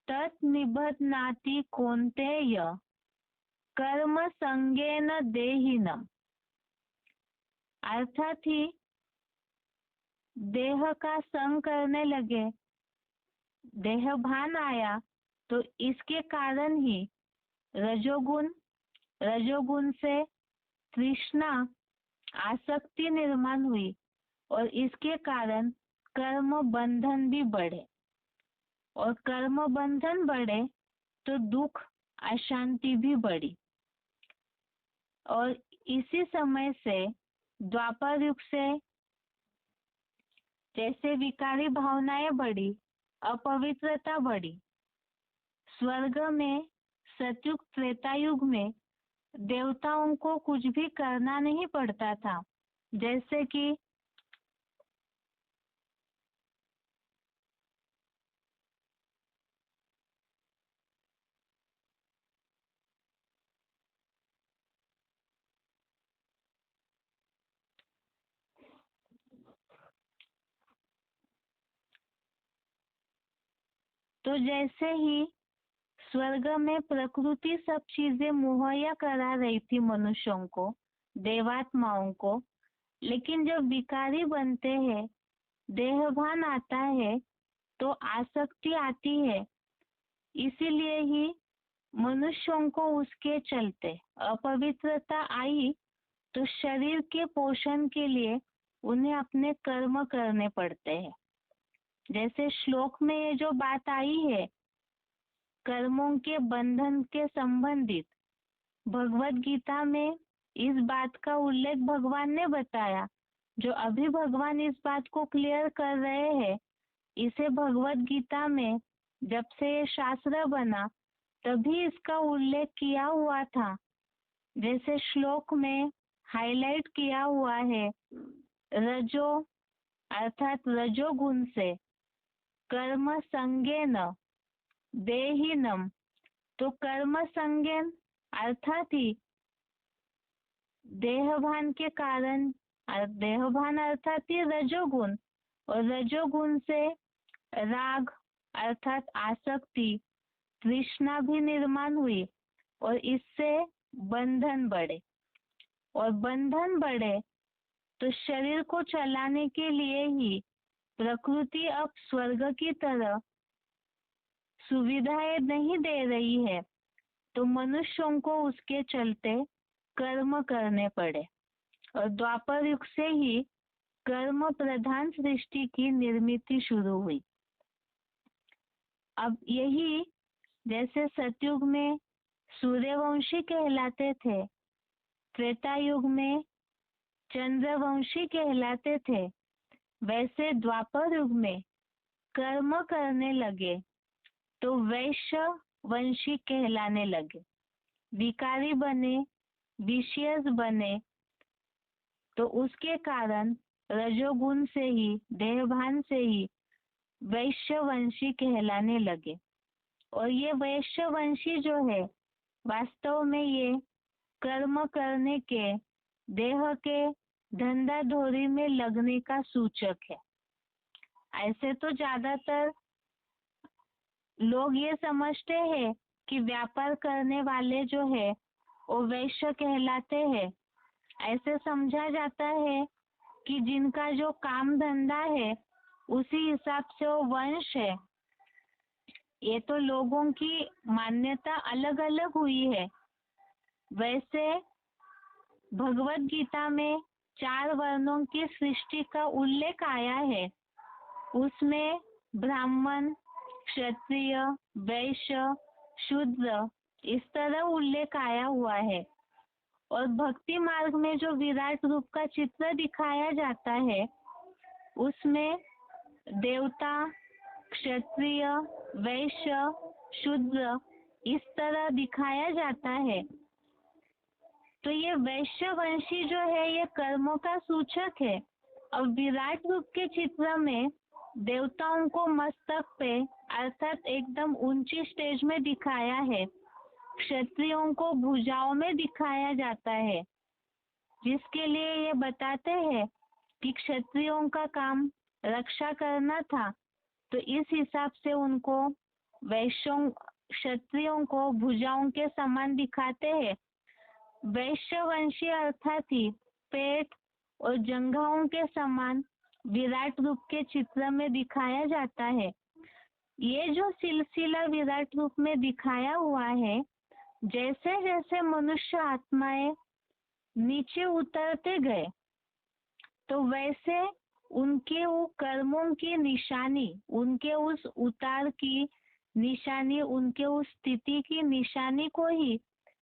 तत् निबध्नाति कौन्तेय कर्म संगेन देहिनम। अर्थात ही देह का संग करने लगे, देह भान आया तो इसके कारण ही रजोगुण, रजोगुण से तृष्णा आसक्ति निर्माण हुई और इसके कारण कर्म बंधन भी बढ़े, और कर्म बंधन बढ़े तो दुख अशांति भी बढ़ी। और इसी समय से द्वापर युग से जैसे विकारी भावनाएं बढ़ी, अपवित्रता बढ़ी। स्वर्ग में सतयुग त्रेता युग में देवताओं को कुछ भी करना नहीं पड़ता था, जैसे कि तो जैसे ही स्वर्ग में प्रकृति सब चीजें मुहैया करा रही थी मनुष्यों को, देवात्माओं को, लेकिन जब विकारी बनते हैं, देहभान आता है तो आसक्ति आती है। इसीलिए ही मनुष्यों को उसके चलते अपवित्रता आई तो शरीर के पोषण के लिए उन्हें अपने कर्म करने पड़ते हैं। जैसे श्लोक में ये जो बात आई है कर्मों के बंधन के संबंधित, भगवत गीता में इस बात का उल्लेख भगवान ने बताया। जो अभी भगवान इस बात को क्लियर कर रहे हैं, इसे भगवत गीता में जब से ये शास्त्र बना तभी इसका उल्लेख किया हुआ था। जैसे श्लोक में हाईलाइट किया हुआ है, रजो अर्थात रजोगुण से कर्म संगेन देहिनम, तो कर्म संगेन अर्थात ही देहभान के कारण, देहभान अर्थात ही रजोगुण, और रजोगुण से राग अर्थात आसक्ति, तृष्णा भी निर्माण हुई और इससे बंधन बढ़े। और बंधन बढ़े तो शरीर को चलाने के लिए ही प्रकृति अब स्वर्ग की तरह सुविधाएं नहीं दे रही है, तो मनुष्यों को उसके चलते कर्म करने पड़े। और द्वापर युग से ही कर्म प्रधान सृष्टि की निर्मिति शुरू हुई। अब यही जैसे सतयुग में सूर्यवंशी कहलाते थे, त्रेता युग में चंद्रवंशी कहलाते थे, वैसे द्वापर युग में कर्म करने लगे तो वैश्य वंशी कहलाने लगे। विकारी बने, विशियस बने, तो उसके कारण रजोगुण से ही, देहभान से ही वैश्यवंशी कहलाने लगे। और ये वैश्यवंशी जो है वास्तव में ये कर्म करने के, देह के धंधा धोरी में लगने का सूचक है। ऐसे तो ज्यादातर लोग ये समझते हैं कि व्यापार करने वाले जो है वो वैश्य कहलाते हैं। ऐसे समझा जाता है कि जिनका जो काम धंधा है उसी हिसाब से वो वंश है। ये तो लोगों की मान्यता अलग अलग हुई है। वैसे भगवत गीता में 4 वर्णों की सृष्टि का उल्लेख आया है। उसमें ब्राह्मण, क्षत्रिय, वैश्य, शूद्र इस तरह उल्लेख आया हुआ है। और भक्ति मार्ग में जो विराट रूप का चित्र दिखाया जाता है उसमें देवता, क्षत्रिय, वैश्य, शूद्र इस तरह दिखाया जाता है। तो ये वैश्यवंशी जो है ये कर्मों का सूचक है। अब विराट रूप के चित्र में देवताओं को मस्तक पे अर्थात एकदम ऊंची स्टेज में दिखाया है, क्षत्रियों को भुजाओं में दिखाया जाता है, जिसके लिए ये बताते हैं कि क्षत्रियों का काम रक्षा करना था, तो इस हिसाब से उनको वैश्यों, क्षत्रियों को भुजाओं के समान दिखाते हैं। वैश्यवंशी अर्थात ही पेट और जंघाओं के समान विराट रूप के चित्र में दिखाया जाता है। ये जो सिलसिला विराट रूप में दिखाया हुआ है, जैसे जैसे मनुष्य आत्माएं नीचे उतरते गए तो वैसे उनके वो कर्मों की निशानी, उनके उस उतार की निशानी, उनके उस स्थिति की निशानी को ही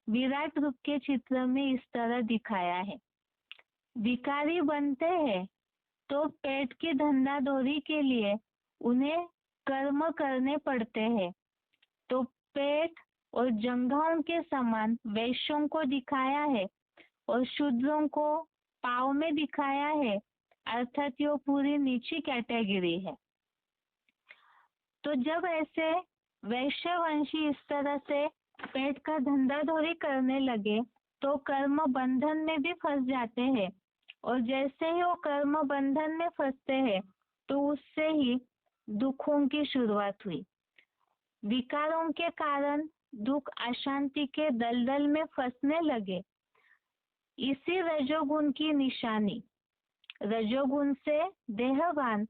विराट रूप के चित्र में इस तरह दिखाया है। विकारी बनते हैं तो पेट की धंधाधोरी के लिए उन्हें कर्म करने पड़ते हैं, तो पेट और जंघाओं के समान वैश्यों को दिखाया है और शूद्रों को पाँव में दिखाया है, अर्थात ये पूरी नीची कैटेगरी है। तो जब ऐसे वैश्यवंशी इस तरह से पेट का धंधाधोरी करने लगे तो कर्म बंधन में भी फंस जाते हैं। और जैसे ही वो कर्म बंधन में फंसते हैं तो उससे ही दुखों की शुरुआत हुई। विकारों के कारण दुख अशांति के दलदल में फंसने लगे। इसी रजोगुण की निशानी, रजोगुण से देहभान,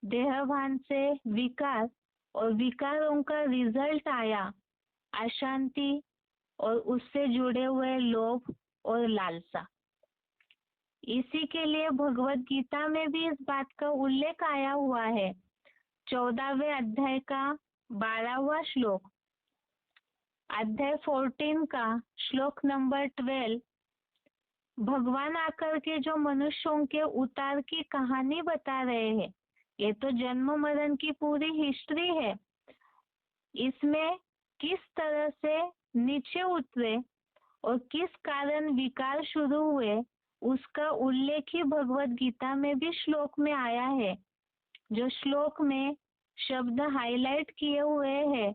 देहभान से विकार और विकारों का रिजल्ट आया अशांति और उससे जुड़े हुए लोभ और लालसा। इसी के लिए भगवत गीता में भी इस बात का उल्लेख आया हुआ है। 14वें अध्याय का 12वां श्लोक, अध्याय 14 का श्लोक नंबर 12, भगवान आकर के जो मनुष्यों के उतार की कहानी बता रहे हैं। ये तो जन्म मरण की पूरी हिस्ट्री है। इसमें किस तरह से नीचे उतरे और किस कारण विकार शुरू हुए उसका उल्लेख ही भगवत गीता में भी श्लोक में आया है। जो श्लोक में शब्द हाईलाइट किए हुए हैं,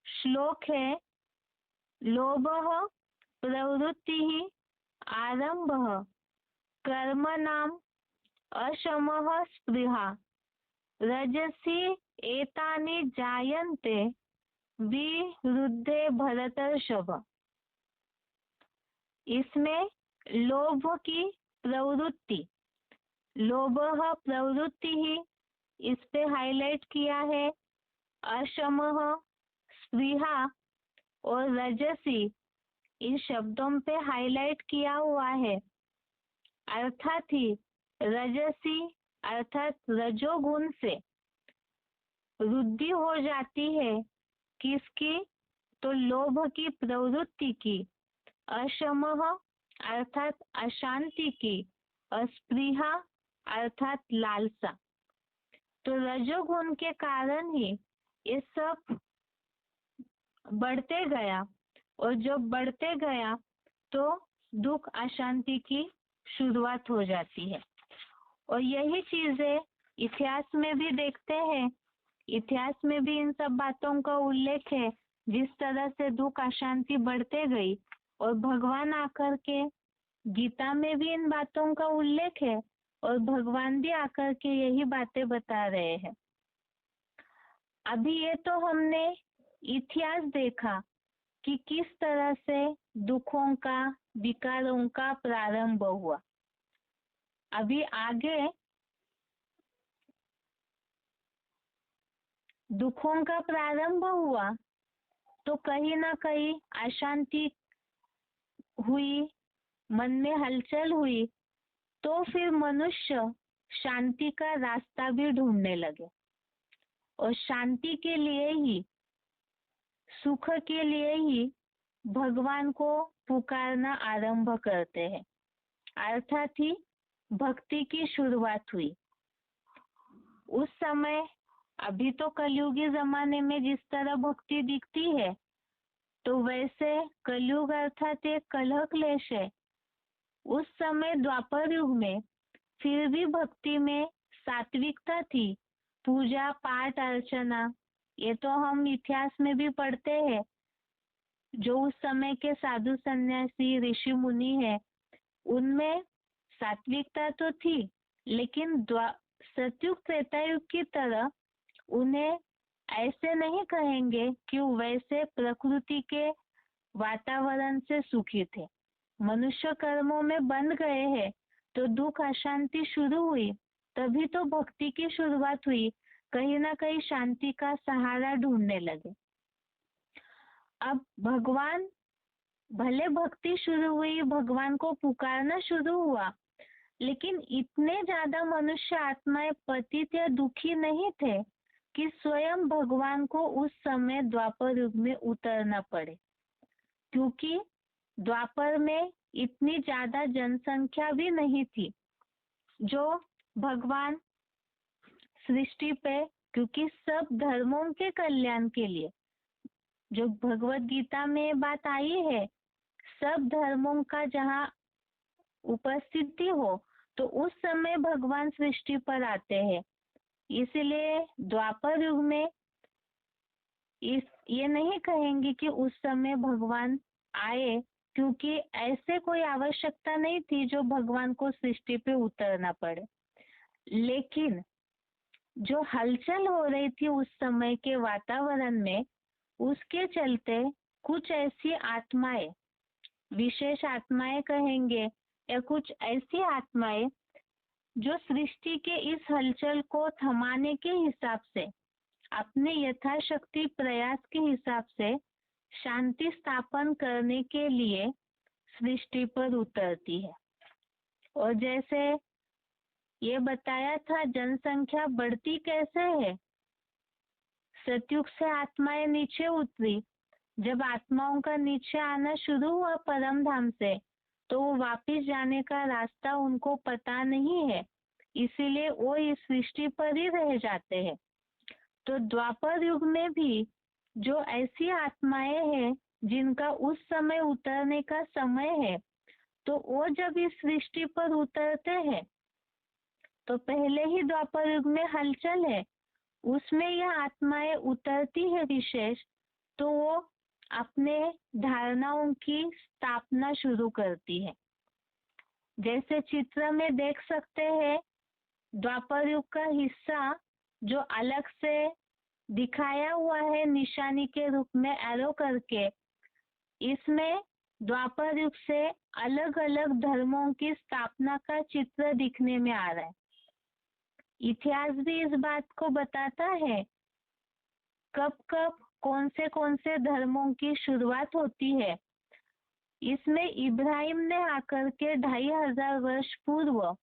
श्लोक है लोभः प्रवृत्तिः आरंभः कर्मणाम् अशमः स्पृहा रजसी एतानि जायन्ते विरुद्धे भरतर्षभ। इसमें लोभ की प्रवृत्ति, लोभ प्रवृत्ति ही इस पे हाईलाइट किया है। अशमः, स्पृहा और रजसी इन शब्दों पे हाईलाइट किया हुआ है। अर्थात ही रजसी अर्थात रजोगुण से वृद्धि हो जाती है। किसकी? तो लोभ की प्रवृत्ति की, अशमः अर्थात अशांति की, अस्पृहा अर्थात लालसा। तो रजोगुण के कारण ही ये सब बढ़ते गया, और जब बढ़ते गया तो दुख अशांति की शुरुआत हो जाती है। और यही चीजें इतिहास में भी देखते हैं, इतिहास में भी इन सब बातों का उल्लेख है। जिस तरह से दुख अशांति बढ़ते गई, और भगवान आकर के गीता में भी इन बातों का उल्लेख है, और भगवान भी आकर के यही बातें बता रहे हैं। अभी ये तो हमने इतिहास देखा कि किस तरह से दुखों का, विकारों का प्रारंभ हुआ। अभी आगे दुखों का प्रारंभ हुआ तो कहीं ना कहीं अशांति हुई, मन में हलचल हुई, तो फिर मनुष्य शांति का रास्ता भी ढूंढने लगे, और शांति के लिए ही, सुख के लिए ही भगवान को पुकारना आरंभ करते हैं। अर्थात ही भक्ति की शुरुआत हुई। उस समय, अभी तो कलयुगी जमाने में जिस तरह भक्ति दिखती है, तो वैसे कलयुग अर्थात एक कलह क्लेश है। उस समय द्वापर युग में फिर भी भक्ति में सात्विकता थी, पूजा पाठ अर्चना, ये तो हम इतिहास में भी पढ़ते हैं। जो उस समय के साधु सन्यासी ऋषि मुनि है, उनमें सात्विकता तो थी, लेकिन सतयुग त्रेता युग की तरह उन्हें ऐसे नहीं कहेंगे कि वैसे प्रकृति के वातावरण से सुखी थे। मनुष्य कर्मों में बंध गए हैं तो दुख अशांति शुरू हुई, तभी तो भक्ति की शुरुआत हुई। कहीं ना कहीं शांति का सहारा ढूंढने लगे। अब भगवान, भले भक्ति शुरू हुई, भगवान को पुकारना शुरू हुआ, लेकिन इतने ज्यादा मनुष्य आत्माएं पतित या दुखी नहीं थे कि स्वयं भगवान को उस समय द्वापर युग में उतरना पड़े, क्योंकि द्वापर में इतनी ज्यादा जनसंख्या भी नहीं थी जो भगवान सृष्टि पे, क्योंकि सब धर्मों के कल्याण के लिए, जो भगवत गीता में बात आई है, सब धर्मों का जहाँ उपस्थिति हो तो उस समय भगवान सृष्टि पर आते हैं। इसलिए द्वापर युग में ये नहीं कहेंगे कि उस समय भगवान आए, क्योंकि ऐसे कोई आवश्यकता नहीं थी जो भगवान को सृष्टि पे उतरना पड़े। लेकिन जो हलचल हो रही थी उस समय के वातावरण में, उसके चलते कुछ ऐसी आत्माएं, विशेष आत्माएं कहेंगे, या कुछ ऐसी आत्माएं जो सृष्टि के इस हलचल को थमाने के हिसाब से, अपने यथाशक्ति प्रयास के हिसाब से शांति स्थापन करने के लिए सृष्टि पर उतरती है। और जैसे ये बताया था, जनसंख्या बढ़ती कैसे है। सतयुग से आत्माएं नीचे उतरी। जब आत्माओं का नीचे आना शुरू हुआ परम धाम से, तो वो वापिस जाने का रास्ता उनको पता नहीं है, इसीलिए वो इस सृष्टि पर ही रह जाते हैं। तो द्वापर युग में भी जो ऐसी आत्माएं हैं जिनका उस समय उतरने का समय है, तो वो जब इस सृष्टि पर उतरते हैं, तो पहले ही द्वापर युग में हलचल है, उसमें यह आत्माएं उतरती है विशेष, तो वो अपने धारणाओं की स्थापना शुरू करती है। जैसे चित्र में देख सकते हैं, द्वापर युग का हिस्सा जो अलग से दिखाया हुआ है निशानी के रूप में एरो करके, इसमें द्वापर युग से अलग अलग धर्मों की स्थापना का चित्र दिखने में आ रहा है। इतिहास भी इस बात को बताता है कब कब कौन से धर्मों की शुरुआत होती है। इसमें इब्राहिम ने आकर के 2500 वर्ष पूर्व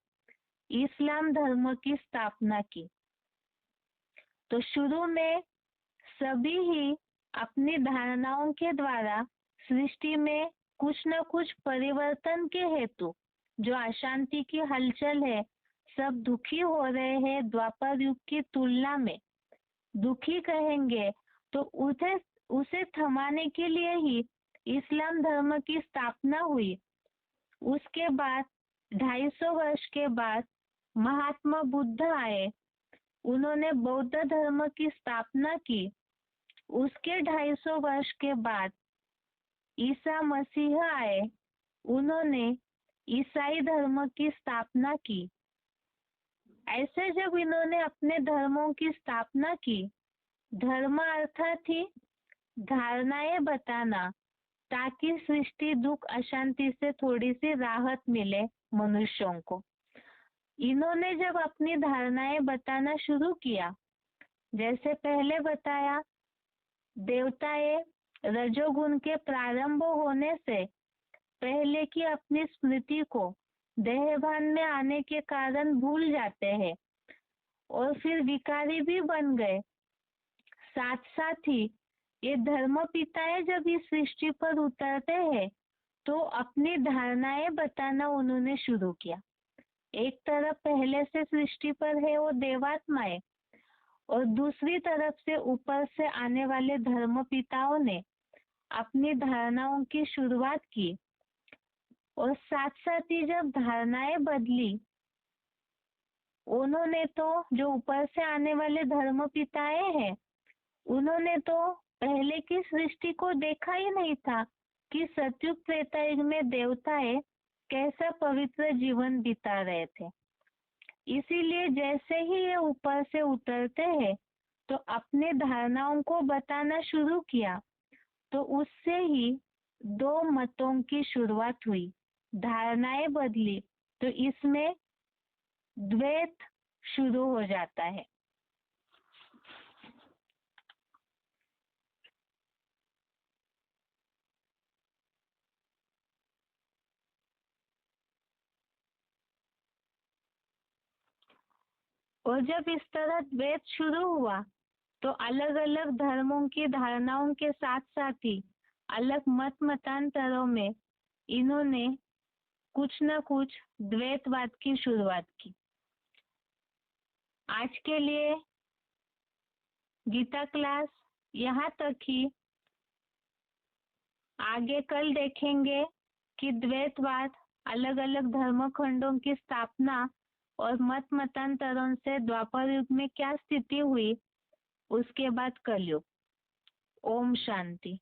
इस्लाम धर्म की स्थापना की। तो शुरू में सभी ही अपनी धारणाओं के द्वारा सृष्टि में कुछ न कुछ परिवर्तन के हेतु जो अशांति की हलचल है, सब दुखी हो रहे हैं। द्वापर युग की तुलना में दुखी कहेंगे तो उसे थमाने के लिए ही इस्लाम धर्म की स्थापना हुई। उसके बाद 250 वर्ष के बाद महात्मा बुद्ध आए, उन्होंने बौद्ध धर्म की स्थापना की। उसके 250 वर्ष के बाद ईसा मसीह आए, उन्होंने ईसाई धर्म की स्थापना की। ऐसे जब इन्होंने अपने धर्मों की स्थापना की, धर्म अर्थात ही धारणाएं बताना, ताकि सृष्टि दुख अशांति से थोड़ी सी राहत मिले मनुष्यों को। इन्होंने जब अपनी धारणाएं बताना शुरू किया, जैसे पहले बताया, देवताएं रजोगुण के प्रारंभ होने से पहले की अपनी स्मृति को देहभान में आने के कारण भूल जाते हैं और फिर विकारी भी बन गए। साथ साथ ही ये धर्म पिताएं जब इस सृष्टि पर उतरते हैं तो अपनी धारणाएं बताना उन्होंने शुरू किया। एक तरफ पहले से सृष्टि पर है वो देवात्माएं, और दूसरी तरफ से ऊपर से आने वाले धर्म पिताओं ने अपनी धारणाओं की शुरुआत की। और साथ साथ ही जब धारणाएं बदली, उन्होंने तो जो ऊपर से आने वाले धर्म पिताएं हैं, उन्होंने तो पहले की सृष्टि को देखा ही नहीं था कि सतयुग त्रेतायुग में देवताएं कैसा पवित्र जीवन बिता रहे थे। इसीलिए जैसे ही ये ऊपर से उतरते हैं तो अपने धारणाओं को बताना शुरू किया, तो उससे ही दो मतों की शुरुआत हुई। धारणाएं बदली तो इसमें द्वैत शुरू हो जाता है। और जब इस तरह द्वैत शुरू हुआ तो अलग अलग धर्मों की धारणाओं के साथ साथ ही अलग मतांतरों में इन्होंने कुछ न कुछ द्वैतवाद की शुरुआत की। आज के लिए गीता क्लास यहाँ तक ही। आगे कल देखेंगे कि द्वैतवाद, अलग अलग धर्म खंडों की स्थापना और मतांतरों से द्वापर युग में क्या स्थिति हुई, उसके बाद कलयुग। ओम शांति।